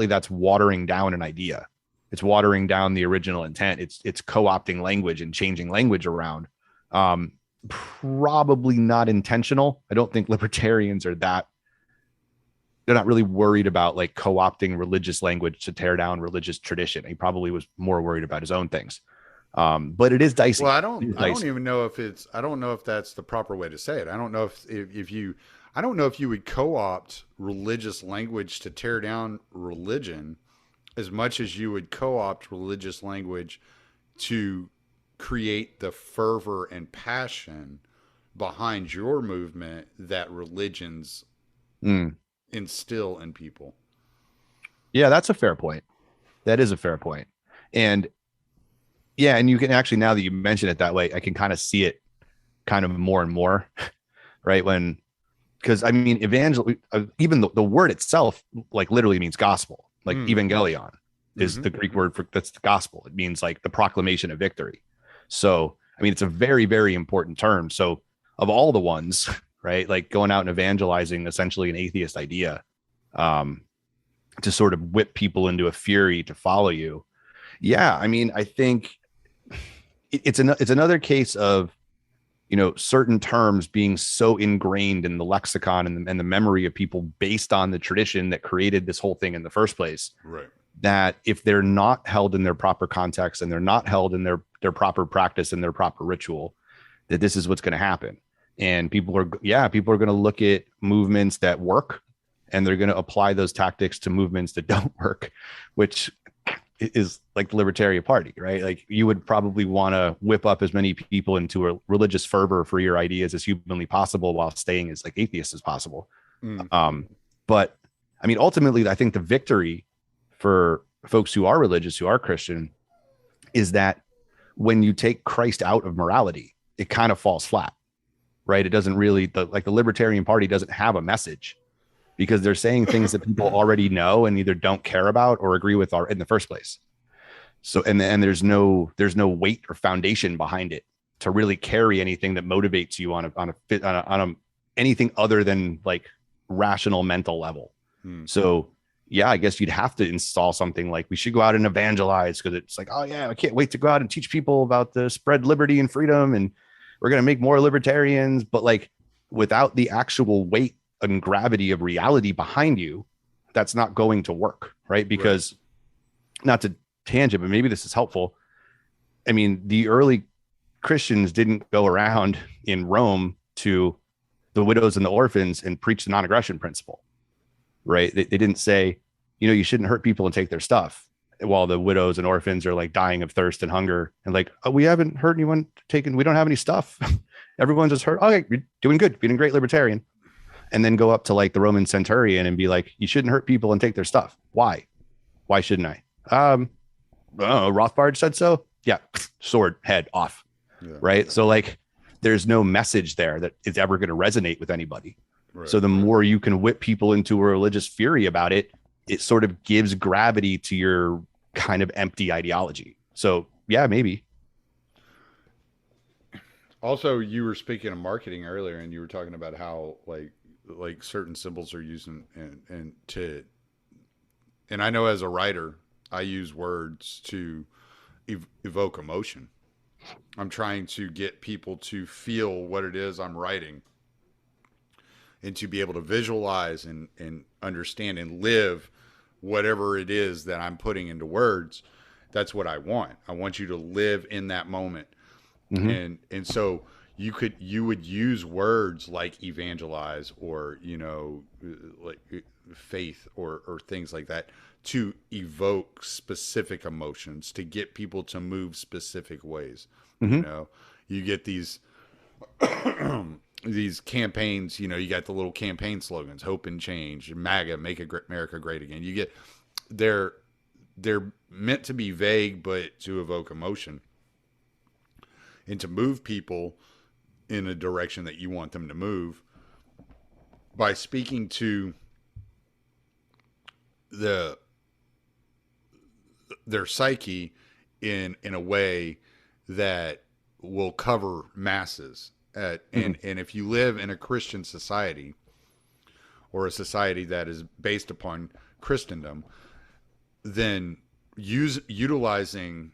S3: that's watering down an idea. It's watering down the original intent. It's co-opting language and changing language around. Probably not intentional. I don't think libertarians are that. They're not really worried about like co-opting religious language to tear down religious tradition. He probably was more worried about his own things. But it is dicey.
S2: Well, I don't even know if I don't know if that's the proper way to say it. I don't know if you would co-opt religious language to tear down religion as much as you would co-opt religious language to create the fervor and passion behind your movement that religions instill in people.
S3: Yeah, that's a fair point. That is a fair point. And yeah, and you can actually, now that you mention it that way, I can kind of see it kind of more and more, right? Because I mean, even the word itself, like literally means gospel, like evangelion is the Greek word that's the gospel. It means like the proclamation of victory. So, I mean, it's a very, very important term. So of all the ones, right, like going out and evangelizing essentially an atheist idea to sort of whip people into a fury to follow you. Yeah, I mean, I think it's another case of, certain terms being so ingrained in the lexicon and the memory of people based on the tradition that created this whole thing in the first place.
S2: Right.
S3: That if they're not held in their proper context and they're not held in their proper practice and their proper ritual, that this is what's going to happen. And people are going to look at movements that work and they're going to apply those tactics to movements that don't work, which is like the Libertarian Party, right? Like you would probably want to whip up as many people into a religious fervor for your ideas as humanly possible while staying as like atheist as possible. But I mean, ultimately, I think the victory for folks who are religious, who are Christian, is that when you take Christ out of morality, it kind of falls flat, right? It doesn't really, the Libertarian Party doesn't have a message because they're saying things that people already know and either don't care about or agree with in the first place. So, and there's no weight or foundation behind it to really carry anything that motivates you on a anything other than like rational mental level. So yeah, I guess you'd have to install something like we should go out and evangelize because it's like, oh yeah, I can't wait to go out and teach people about the spread liberty and freedom. And we're going to make more libertarians, but like without the actual weight and gravity of reality behind you, that's not going to work. Right. Because not to tangent, but maybe this is helpful. I mean, the early Christians didn't go around in Rome to the widows and the orphans and preach the non-aggression principle. Right. They didn't say, you shouldn't hurt people and take their stuff while the widows and orphans are like dying of thirst and hunger and like, oh, we haven't hurt anyone we don't have any stuff. Everyone's just hurt. Okay, you're doing good. Being a great libertarian. And then go up to like the Roman centurion and be like, you shouldn't hurt people and take their stuff. Why? Why shouldn't I? Rothbard said so. Yeah. Sword, head off. Yeah. Right. So like, there's no message there that is ever going to resonate with anybody. Right. So the more you can whip people into a religious fury about it, it sort of gives gravity to your kind of empty ideology. So yeah, maybe.
S2: Also, you were speaking of marketing earlier and you were talking about how like certain symbols are used and I know as a writer, I use words to evoke emotion. I'm trying to get people to feel what it is I'm writing and to be able to visualize and understand and live whatever it is that I'm putting into words. That's what I want. I want you to live in that moment.
S3: Mm-hmm.
S2: And so you would use words like evangelize or, like faith or things like that to evoke specific emotions, to get people to move specific ways.
S3: Mm-hmm.
S2: You get these these campaigns, you got the little campaign slogans, hope and change, MAGA, make America great again. You get they're meant to be vague, but to evoke emotion and to move people in a direction that you want them to move by speaking to their psyche in a way that will cover masses. And if you live in a Christian society or a society that is based upon Christendom, then utilizing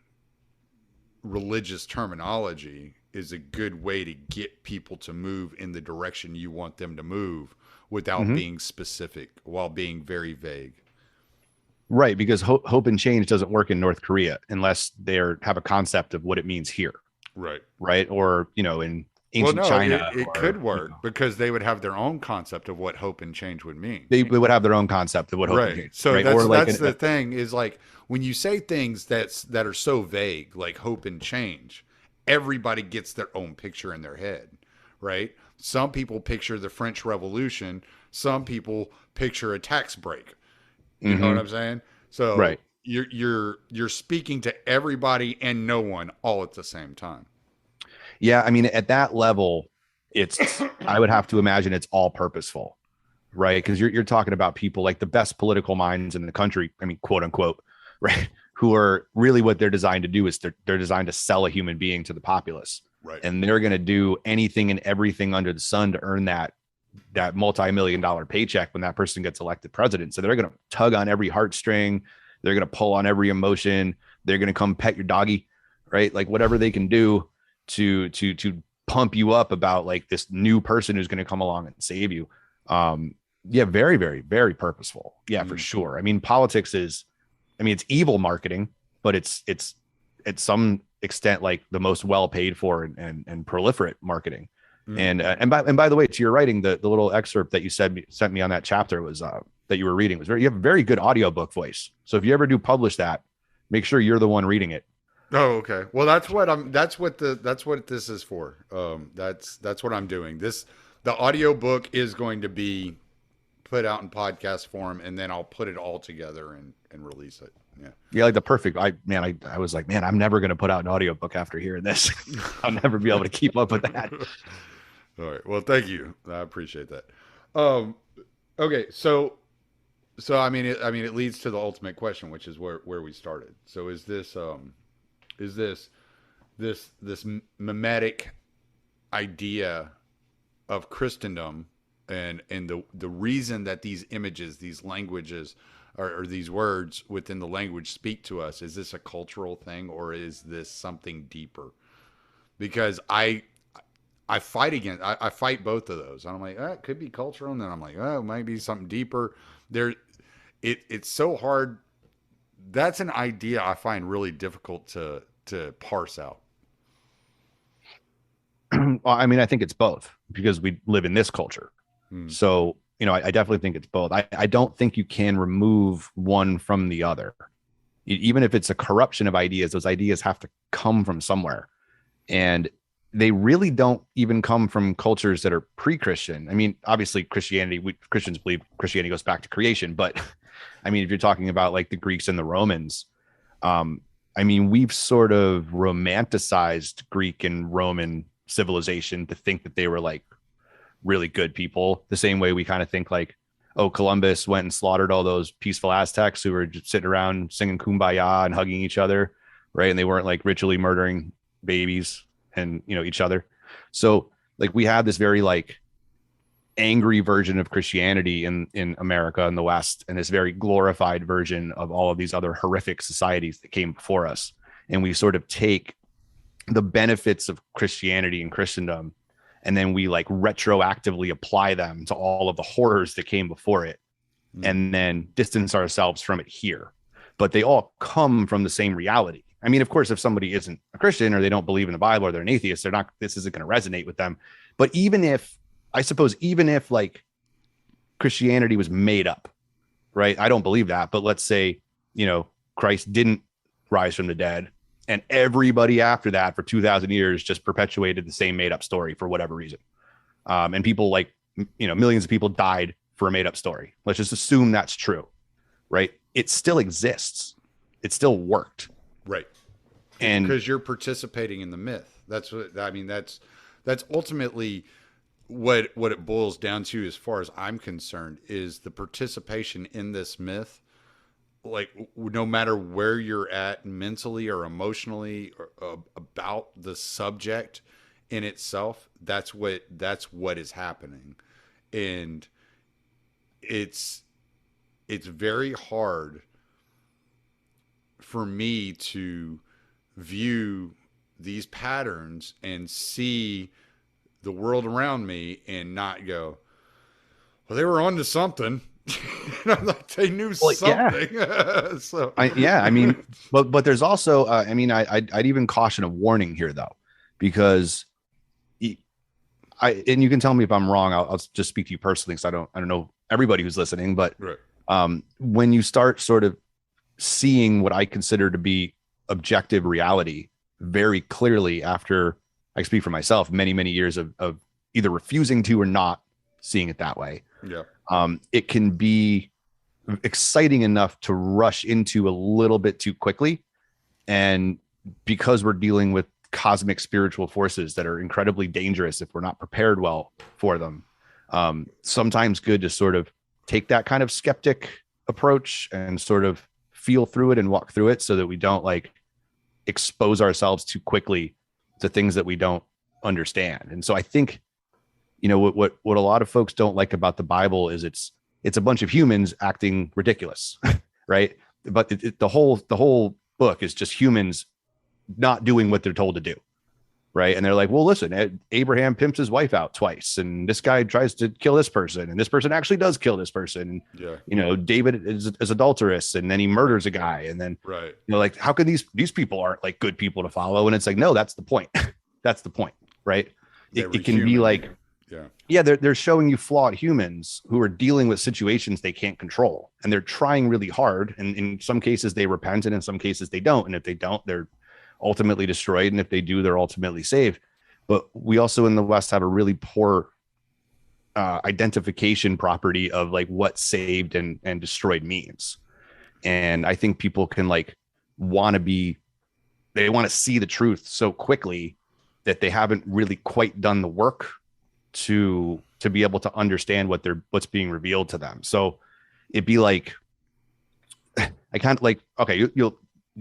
S2: religious terminology is a good way to get people to move in the direction you want them to move without being specific, while being very vague.
S3: Right, because hope and change doesn't work in North Korea unless they have a concept of what it means here. Right. Or, in ancient China.
S2: It could work because they would have their own concept of what hope and change would mean.
S3: They would have their own concept of what hope and change.
S2: So
S3: right?
S2: that's the thing is, like, when you say things that are so vague, like hope and change, everybody gets their own picture in their head, right? Some people picture the French Revolution. Some people picture a tax break. You know what I'm saying? So
S3: right.
S2: You're speaking to everybody and no one all at the same time.
S3: Yeah, I mean, at that level, I would have to imagine it's all purposeful, right? Because you're talking about people like the best political minds in the country, I mean, quote unquote, right? Who are really, what they're designed to do is they're designed to sell a human being to the populace.
S2: Right.
S3: And they're going to do anything and everything under the sun to earn that multi-million-dollar paycheck when that person gets elected president. So they're going to tug on every heartstring. They're going to pull on every emotion. They're going to come pet your doggy, right? Like whatever they can do to pump you up about like this new person who's going to come along and save you. Yeah, very, very, very purposeful. Yeah, for sure. I mean, politics is, it's evil marketing, but it's at some extent like the most well paid for and proliferate marketing. And by the way, to your writing, the little excerpt that you sent me on that chapter was that you were reading was you have a very good audiobook voice. So if you ever do publish that, make sure you're the one reading it.
S2: Oh, okay. Well, that's what this is for. That's what I'm doing. The audiobook is going to be put out in podcast form, and then I'll put it all together and release it. Yeah,
S3: like the perfect. I was like, man, I'm never going to put out an audiobook after hearing this. I'll never be able to keep up with that.
S2: All right. Well, thank you. I appreciate that. Okay. So I mean, it leads to the ultimate question, which is where we started. So is this mimetic idea of Christendom and the reason that these images, these languages, or these words within the language speak to us, is this a cultural thing or is this something deeper? Because I fight both of those. And I'm like, it could be cultural, and then I'm like, it might be something deeper. It's so hard. That's an idea I find really difficult to parse out.
S3: Well, I mean, I think it's both because we live in this culture. So, I definitely think it's both. I don't think you can remove one from the other. Even if it's a corruption of ideas, those ideas have to come from somewhere. And they really don't even come from cultures that are pre-Christian. I mean, obviously Christians believe Christianity goes back to creation, but I mean, if you're talking about like the Greeks and the Romans, I mean, we've sort of romanticized Greek and Roman civilization to think that they were like really good people, the same way we kind of think like, oh, Columbus went and slaughtered all those peaceful Aztecs who were just sitting around singing Kumbaya and hugging each other, right? And they weren't like ritually murdering babies and each other. So like we have this very like angry version of Christianity in America and the West, and this very glorified version of all of these other horrific societies that came before us. And we sort of take the benefits of Christianity and Christendom, and then we like retroactively apply them to all of the horrors that came before it, and then distance ourselves from it here. But they all come from the same reality. I mean, of course, if somebody isn't a Christian or they don't believe in the Bible or they're an atheist, this isn't going to resonate with them. But even if like Christianity was made up, right? I don't believe that, but let's say, Christ didn't rise from the dead, and everybody after that for 2,000 years just perpetuated the same made up story for whatever reason. And people millions of people died for a made up story. Let's just assume that's true, right? It still exists. It still worked.
S2: Right.
S3: And
S2: because you're participating in the myth. That's what I mean. That's ultimately what it boils down to, as far as I'm concerned, is the participation in this myth. Like, no matter where you're at mentally or emotionally or, about the subject in itself, that's what is happening. And it's very hard for me to view these patterns and see the world around me and not go, well, they were onto something. Like they knew something.
S3: Yeah.
S2: So
S3: I mean, but there's also, I'd even caution a warning here though, because and you can tell me if I'm wrong. I'll just speak to you personally, because I don't know everybody who's listening, but
S2: right.
S3: When you start sort of seeing what I consider to be objective reality very clearly, after I speak for myself, many years of either refusing to or not seeing it that way.
S2: Yeah.
S3: It can be exciting enough to rush into a little bit too quickly. And because we're dealing with cosmic spiritual forces that are incredibly dangerous if we're not prepared well for them, sometimes good to sort of take that kind of skeptic approach and sort of feel through it and walk through it, so that we don't like expose ourselves too quickly to things that we don't understand. And so I think, what a lot of folks don't like about the Bible is it's a bunch of humans acting ridiculous, right? But the whole book is just humans not doing what they're told to do, right? And they're like, well, listen, Abraham pimps his wife out twice, and this guy tries to kill this person, and this person actually does kill this person. And, David is adulterous, and then he murders a guy, and then
S2: right.
S3: Like, how can these people aren't like good people to follow? And it's like, no, that's the point. That's the point, right? It can be like, they're showing you flawed humans who are dealing with situations they can't control, and they're trying really hard. And in some cases they repent, and in some cases they don't. And if they don't, they're ultimately destroyed. And if they do, they're ultimately saved. But we also in the West have a really poor identification property of like what saved and destroyed means. And I think people can they want to see the truth so quickly that they haven't really quite done the work to be able to understand what's being revealed to them. So it'd be like, I can't okay,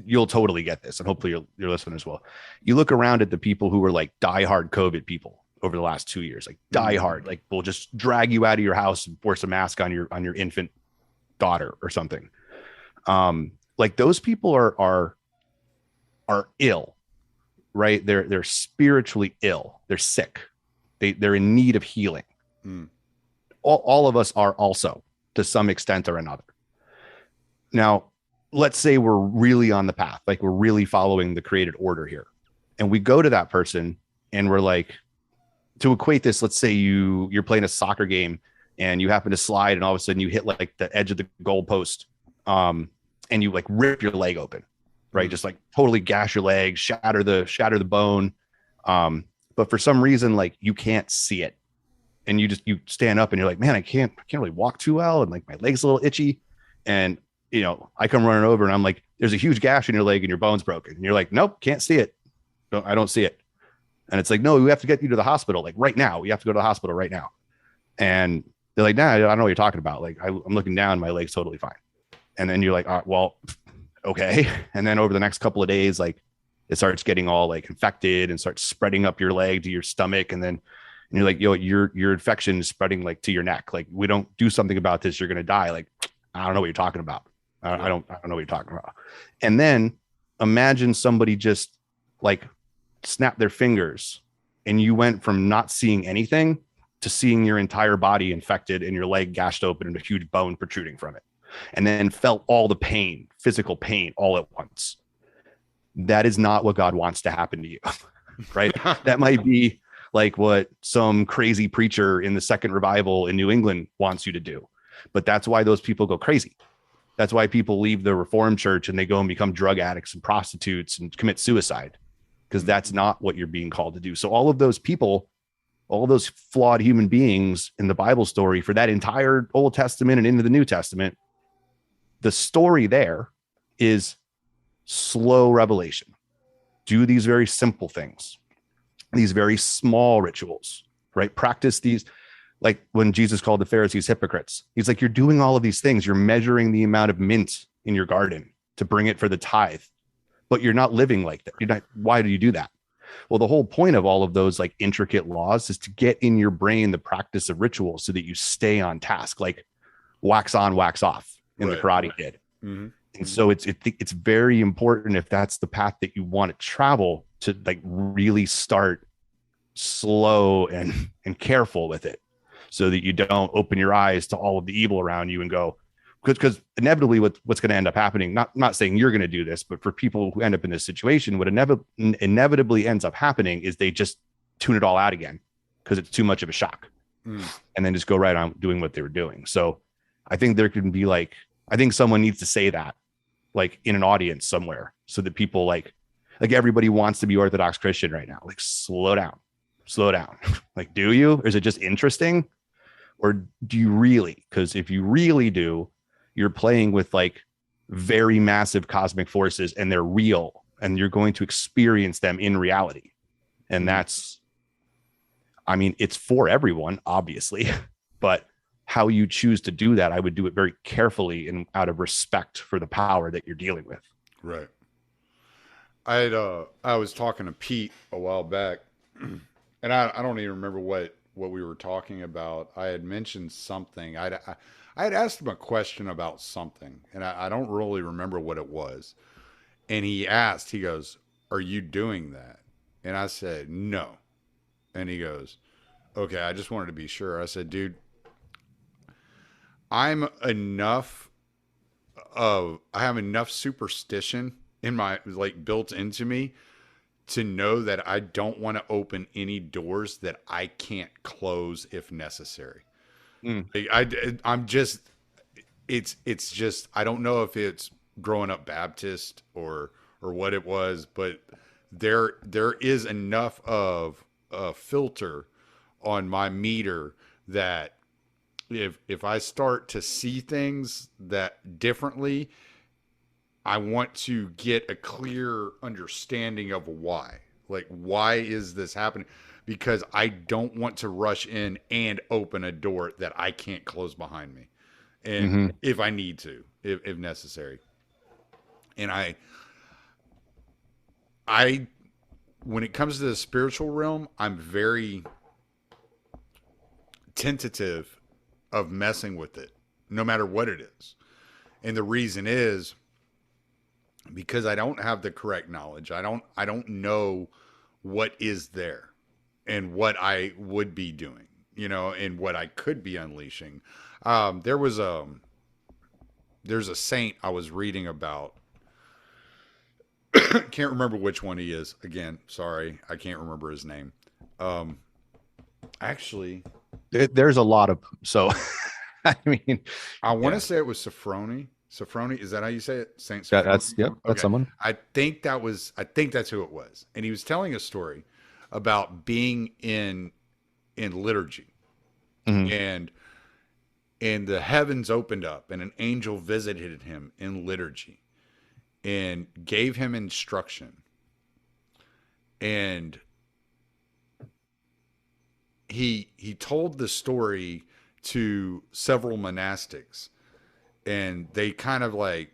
S3: you'll totally get this, and hopefully your listeners will. You look around at the people who were like diehard COVID people over the last 2 years, like diehard, like will just drag you out of your house and force a mask on your infant daughter or something. Like those people are ill, right? They're spiritually ill. They're sick. They're in need of healing. All of us are also, to some extent or another. Now, let's say we're really on the path, like we're really following the created order here. And we go to that person and we're like, to equate this, let's say you're playing a soccer game and you happen to slide, and all of a sudden you hit like the edge of the goal post, and you like rip your leg open, right? Just like totally gash your leg, shatter the bone. But for some reason, like you can't see it. And you stand up and you're like, man, I can't really walk too well. And like my leg's a little itchy. And I come running over and I'm like, there's a huge gash in your leg and your bone's broken. And you're like, nope, can't see it. No, I don't see it. And it's like, no, we have to get you to the hospital. Like right now, you have to go to the hospital right now. And they're like, nah, I don't know what you're talking about. Like I'm looking down, my leg's totally fine. And then you're like, well, okay. And then over the next couple of days, like it starts getting all like infected and starts spreading up your leg to your stomach. And you're like, yo, your infection is spreading like to your neck. Like we don't do something about this, you're going to die. Like, I don't know what you're talking about. I don't know what you're talking about. And then imagine somebody just like snapped their fingers and you went from not seeing anything to seeing your entire body infected and your leg gashed open and a huge bone protruding from it, and then felt all the pain, physical pain, all at once. That is not what God wants to happen to you, right? That might be like what some crazy preacher in the second revival in New England wants you to do. But that's why those people go crazy. That's why people leave the Reformed church and they go and become drug addicts and prostitutes and commit suicide, because that's not what you're being called to do. So all of those people, all those flawed human beings in the Bible story for that entire Old Testament and into the New Testament, the story there is slow revelation. Do these very simple things, these very small rituals, right? Practice these, like when Jesus called the Pharisees hypocrites, he's like, you're doing all of these things. You're measuring the amount of mint in your garden to bring it for the tithe, but you're not living like that. You're not. Why do you do that? Well, the whole point of all of those like intricate laws is to get in your brain the practice of rituals so that you stay on task, like wax on, wax off in the Karate Kid. Mm-hmm. And so it's very important, if that's the path that you want to travel, to like really start slow and careful with it, so that you don't open your eyes to all of the evil around you and go, because inevitably what's going to end up happening, not saying you're going to do this, but for people who end up in this situation, what inevitably ends up happening is they just tune it all out again because it's too much of a shock, and then just go right on doing what they were doing. So I think there can be like, I think someone needs to say that like in an audience somewhere, so that people like everybody wants to be Orthodox Christian right now. Like, slow down. Like, do you, or is it just interesting? Or do you really? Because if you really do, you're playing with like very massive cosmic forces, and they're real, and you're going to experience them in reality. And that's, I mean, it's for everyone, obviously, but how you choose to do that, I would do it very carefully and out of respect for the power that you're dealing with.
S2: Right. I was talking to Pete a while back, and I don't even remember what we were talking about. I had mentioned something. I had asked him a question about something, and I don't really remember what it was. And he goes, "Are you doing that?" And I said, "No." And he goes, "Okay, I just wanted to be sure." I said, "Dude, I have enough superstition in my, like, built into me to know that I don't want to open any doors that I can't close if necessary." I'm just, it's just, I don't know if it's growing up Baptist or what it was, but there is enough of a filter on my meter that if I start to see things that differently, I want to get a clear understanding of why. Like, why is this happening? Because I don't want to rush in and open a door that I can't close behind me. And if I need to, if necessary. And I, when it comes to the spiritual realm, I'm very tentative of messing with it, no matter what it is. And the reason is because I don't have the correct knowledge. I don't know what is there and what I would be doing, and what I could be unleashing. There's a saint I was reading about. Can't remember which one he is. Again, sorry, I can't remember his name. Actually,
S3: there's a lot of, so I mean,
S2: I want to say it was Sophrony. Sophrony, is that how you say it? Saint Sophrony?
S3: That's
S2: Okay.
S3: someone.
S2: I think that's who it was. And he was telling a story about being in liturgy. And the heavens opened up and an angel visited him in liturgy and gave him instruction. And he told the story to several monastics, and they kind of like,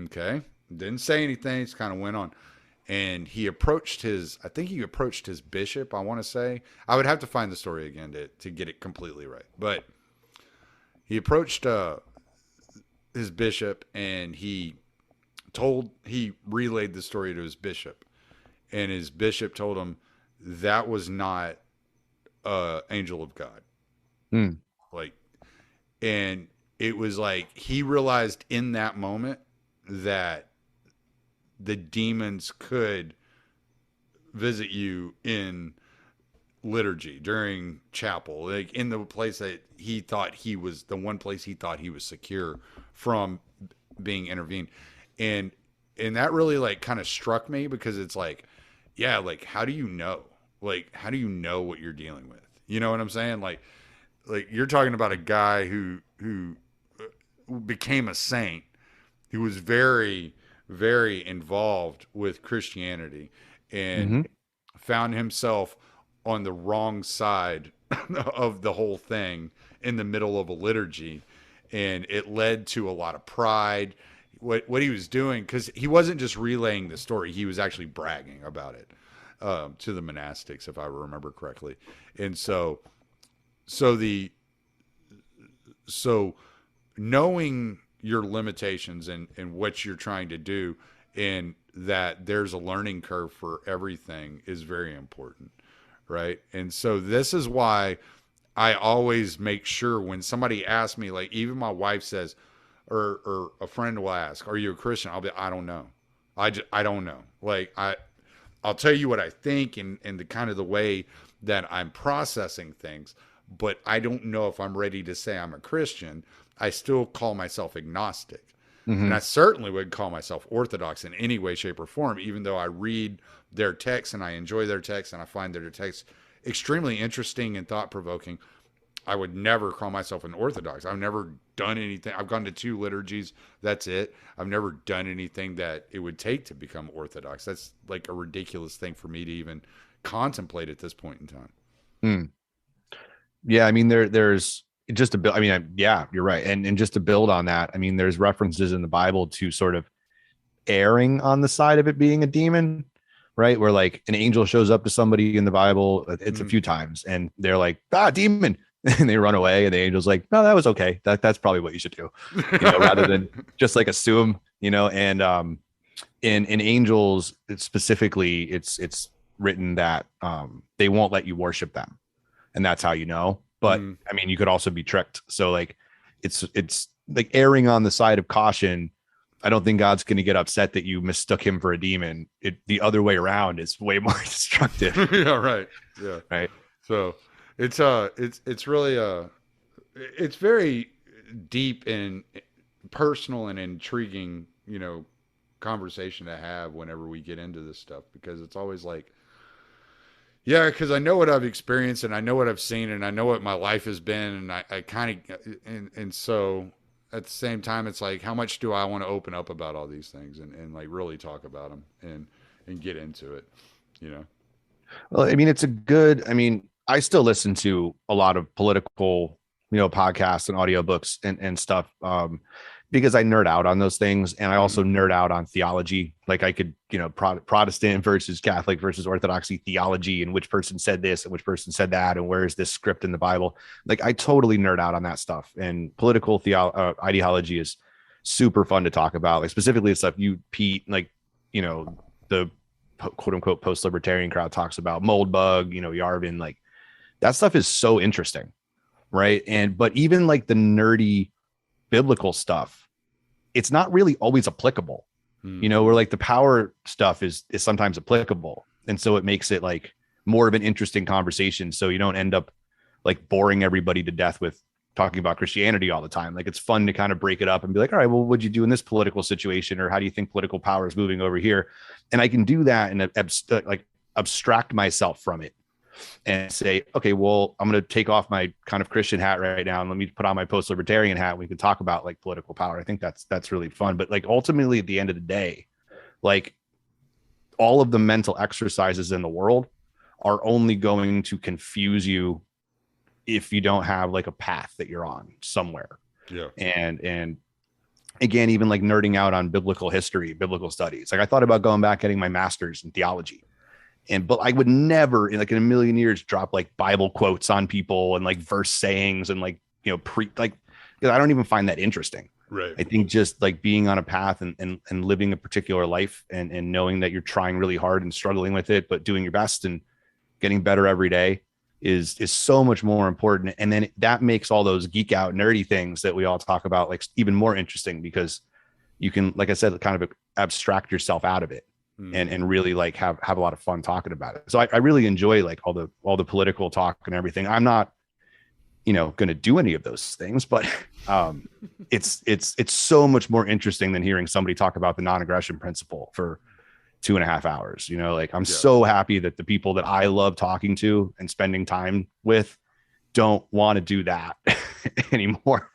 S2: okay, didn't say anything, just kind of went on. And he approached his bishop, I want to say. I would have to find the story again to get it completely right. But he approached his bishop, and he relayed the story to his bishop. and his bishop told him that was not angel of God. Like, and it was like he realized in that moment that the demons could visit you in liturgy during chapel, like in the place that he thought he was, the one place he thought he was secure from being intervened. And that really like kind of struck me, because it's like, yeah, like how do you know? Like how do you know what you're dealing with? You know what I'm saying? Like you're talking about a guy who became a saint, who was very, very involved with Christianity, and found himself on the wrong side of the whole thing in the middle of a liturgy. And it led to a lot of pride. What he was doing, because he wasn't just relaying the story, he was actually bragging about it to the monastics, if I remember correctly. And so knowing your limitations and what you're trying to do, and that there's a learning curve for everything, is very important, right? And so this is why I always make sure when somebody asks me, like even my wife says, or a friend will ask, "Are you a Christian?" I'll be, "I don't know. I don't know." Like I'll tell you what I think and the kind of the way that I'm processing things, but I don't know if I'm ready to say I'm a Christian. I still call myself agnostic. And I certainly would call myself Orthodox in any way, shape, or form, even though I read their texts and I enjoy their texts and I find their texts extremely interesting and thought-provoking. I would never call myself an Orthodox. I've never done anything. I've gone to 2 liturgies. That's it. I've never done anything that it would take to become Orthodox. That's like a ridiculous thing for me to even contemplate at this point in time.
S3: Yeah, I mean, there's just a bit. I mean, yeah, you're right. And just to build on that, I mean, there's references in the Bible to sort of erring on the side of it being a demon, right? Where like an angel shows up to somebody in the Bible, it's a few times, and they're like, demon. And they run away, and the angel's like, no, that was okay. That's probably what you should do, rather than just like assume, and in angels specifically, it's written that they won't let you worship them, and that's how you know. But I mean, you could also be tricked. So like, it's like erring on the side of caution. I don't think God's going to get upset that you mistook him for a demon. The other way around is way more destructive.
S2: Yeah, right. Yeah,
S3: right.
S2: So it's really it's very deep and personal and intriguing, conversation to have whenever we get into this stuff, because it's always like, yeah, because I know what I've experienced and I know what I've seen and I know what my life has been, and I kind of and so at the same time, it's like, how much do I want to open up about all these things and like really talk about them and get into it,
S3: Well, I mean, I still listen to a lot of political, podcasts and audiobooks and stuff, because I nerd out on those things. And I also nerd out on theology. Like I could, Protestant versus Catholic versus Orthodoxy theology, and which person said this and which person said that, and where is this script in the Bible? Like I totally nerd out on that stuff. And political ideology is super fun to talk about. Like specifically the stuff you, Pete, like, the quote unquote post-libertarian crowd talks about, Moldbug, Yarvin, like that stuff is so interesting. Right. But even like the nerdy biblical stuff, it's not really always applicable, where like the power stuff is sometimes applicable. And so it makes it like more of an interesting conversation. So you don't end up like boring everybody to death with talking about Christianity all the time. Like it's fun to kind of break it up and be like, all right, well, what'd you do in this political situation? Or how do you think political power is moving over here? And I can do that and abstract myself from it and say, okay, well, I'm going to take off my kind of Christian hat right now and let me put on my post-libertarian hat. We can talk about like political power. I think that's really fun. But like ultimately at the end of the day, like all of the mental exercises in the world are only going to confuse you if you don't have like a path that you're on somewhere.
S2: Yeah.
S3: And again, even like nerding out on biblical history, biblical studies. Like I thought about going back, getting my master's in theology. But I would never in a million years drop like Bible quotes on people and like verse sayings and like, because I don't even find that interesting.
S2: Right.
S3: I think just like being on a path and living a particular life and knowing that you're trying really hard and struggling with it, but doing your best and getting better every day is so much more important. And then that makes all those geek out nerdy things that we all talk about like even more interesting, because you can, like I said, kind of abstract yourself out of it and really like have a lot of fun talking about it. So I really enjoy like all the political talk and everything. I'm not, going to do any of those things, but it's so much more interesting than hearing somebody talk about the non-aggression principle for 2.5 hours. Like I'm so happy that the people that I love talking to and spending time with don't want to do that anymore.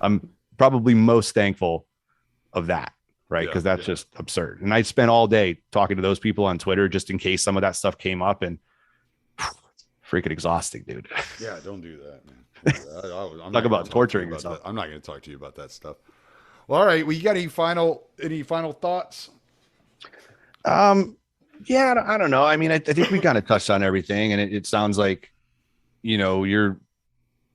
S3: I'm probably most thankful of that, right? Because that's just absurd. And I spent all day talking to those people on Twitter just in case some of that stuff came up, and freaking exhausting, dude.
S2: Yeah, don't do that, man. I'm
S3: Talk about torturing yourself.
S2: I'm not going to talk to you about that stuff. Well, all right. Well, you got any final thoughts?
S3: Yeah, I don't know. I mean, I think we kind of touched on everything, and it sounds like, you're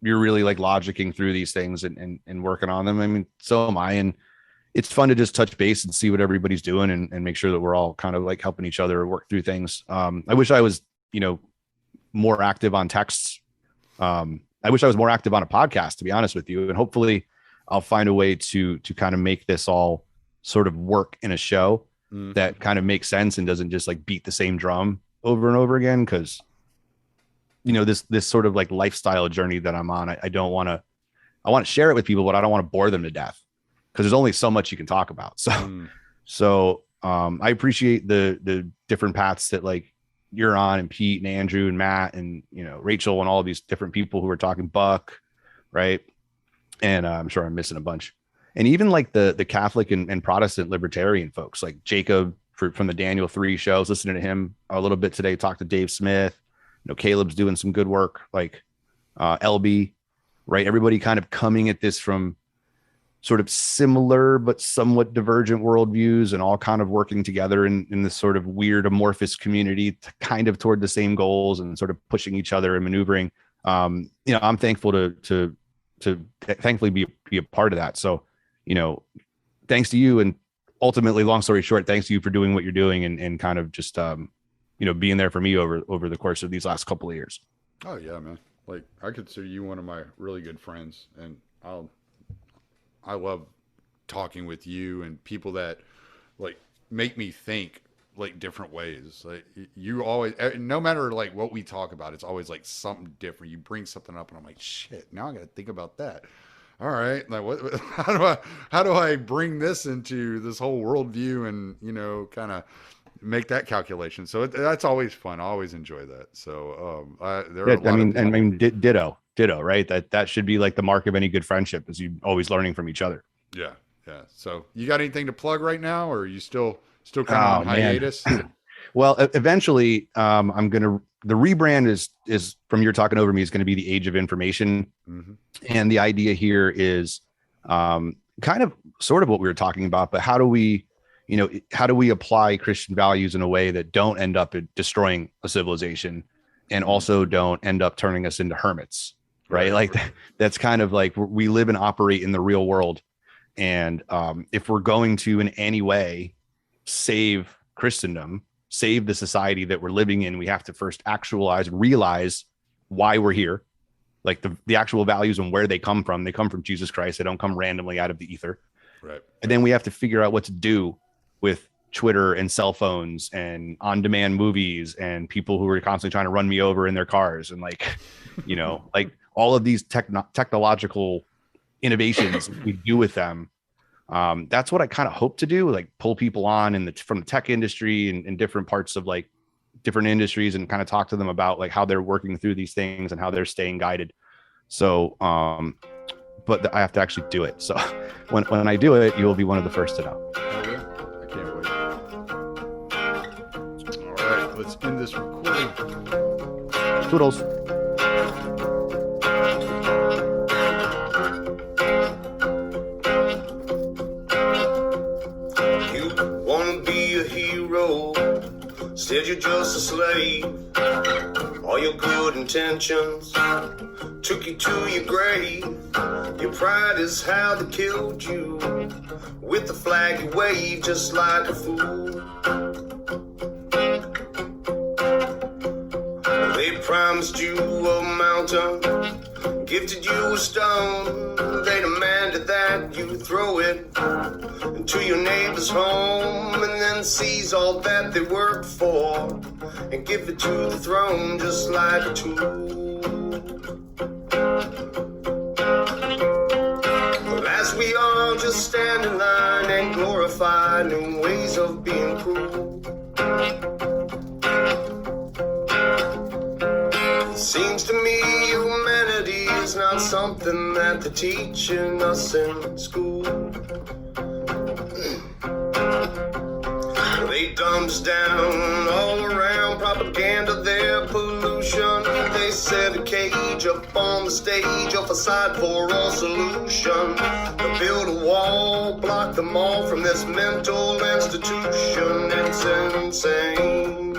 S3: really like logicking through these things and working on them. I mean, so am I, and it's fun to just touch base and see what everybody's doing and make sure that we're all kind of like helping each other work through things. I wish I was, more active on texts. I wish I was more active on a podcast, to be honest with you. And hopefully I'll find a way to kind of make this all sort of work in a show that kind of makes sense and doesn't just like beat the same drum over and over again. Cause this sort of like lifestyle journey that I'm on, I want to share it with people, but I don't want to bore them to death, because there's only so much you can talk about. So I appreciate the different paths that like you're on, and Pete and Andrew and Matt and, Rachel and all of these different people who are talking, Buck. Right. And I'm sure I'm missing a bunch. And even like the Catholic and Protestant libertarian folks like Jacob from the Daniel 3 show. I was listening to him a little bit today, talked to Dave Smith. Caleb's doing some good work, like LB, right? Everybody kind of coming at this from sort of similar but somewhat divergent worldviews, and all kind of working together in this sort of weird amorphous community to kind of toward the same goals and sort of pushing each other and maneuvering. I'm thankful to thankfully be a part of that. So, thanks to you, and ultimately, long story short, thanks to you for doing what you're doing and kind of just, being there for me over the course of these last couple of years.
S2: Oh yeah, man. Like I consider you one of my really good friends, and I love talking with you and people that like make me think like different ways. Like you always, no matter like what we talk about, it's always like something different. You bring something up and I'm like, shit, now I got to think about that. All right. Like what, how do I bring this into this whole worldview and, kind of make that calculation. So that's always fun. I always enjoy that. So, ditto, right? That should be like the mark of any good friendship, is you always learning from each other. Yeah. So you got anything to plug right now, or are you still kind of on hiatus?
S3: Well, eventually, the rebrand is from You're Talking Over Me is going to be the Age of Information. And the idea here is kind of sort of what we were talking about, but how do we apply Christian values in a way that don't end up destroying a civilization and also don't end up turning us into hermits, right? Like that's kind of like we live and operate in the real world. And if we're going to in any way save Christendom, save the society that we're living in, we have to first realize why we're here, like the actual values and where they come from. They come from Jesus Christ. They don't come randomly out of the ether. Right. And then we have to figure out what to do with Twitter and cell phones and on-demand movies and people who are constantly trying to run me over in their cars and like, like all of these technological innovations we do with them. That's what I kind of hope to do, like pull people on from the tech industry and different parts of like different industries and kind of talk to them about like how they're working through these things and how they're staying guided. So, but I have to actually do it. So when I do it, you will be one of the first to know.
S2: I can't wait. All right, let's end this recording.
S3: Toodles.
S1: Said you're just a slave. All your good intentions took you to your grave. Your pride is how they killed you. With the flag you wave just like a fool. They promised you a mountain, gifted you a stone. They demanded that you throw it into your neighbor's home, and then seize all that they worked for and give it to the throne just like a tool. But as we all just stand in line and glorify new ways of being cruel, it seems to me humanity is not something that they're teaching us in school. They dumb us down all around, propaganda, their pollution. They set a cage up on the stage, a facade for all solution. They build a wall, block them all from this mental institution. It's insane.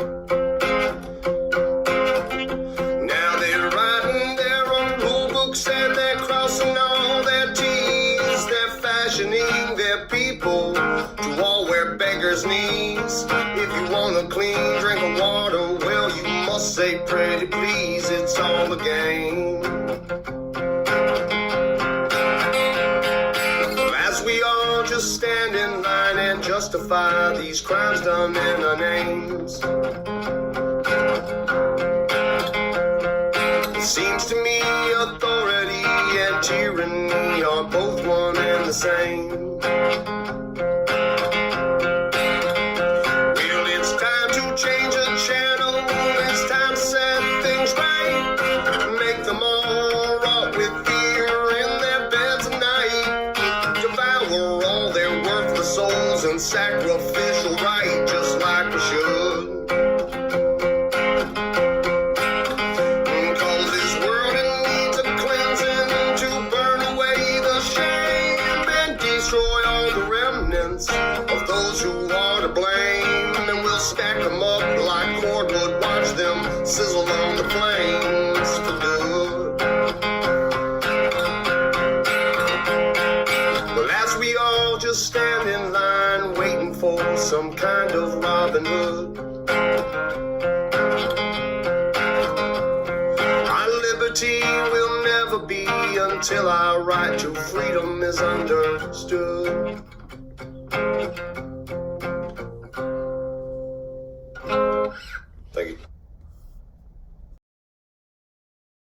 S1: Now they're writing their own rule books and they're crossing all their T's. They're fashioning their people to all wear beggars' knees. If you want a clean drink of water, well, you must say pretty please. It's all a game. As we all just stand in line and justify these crimes done in our names, it seems to me authority and tyranny are both one and the same. Well, it's time to change the channel. It's time to set things right. Make them all rot with fear in their beds at night. Devour all their worthless souls and sacrificial right, just like we should. Cause this world it needs a cleansing to burn away the shame and destroy all the remnants of those who are to blame. And we'll stack them up like cordwood, watch them sizzle on the flames for good. Well, as we all just stand in line waiting for some kind of Robin Hood, our liberty will never be until our right to freedom is understood. Thank you.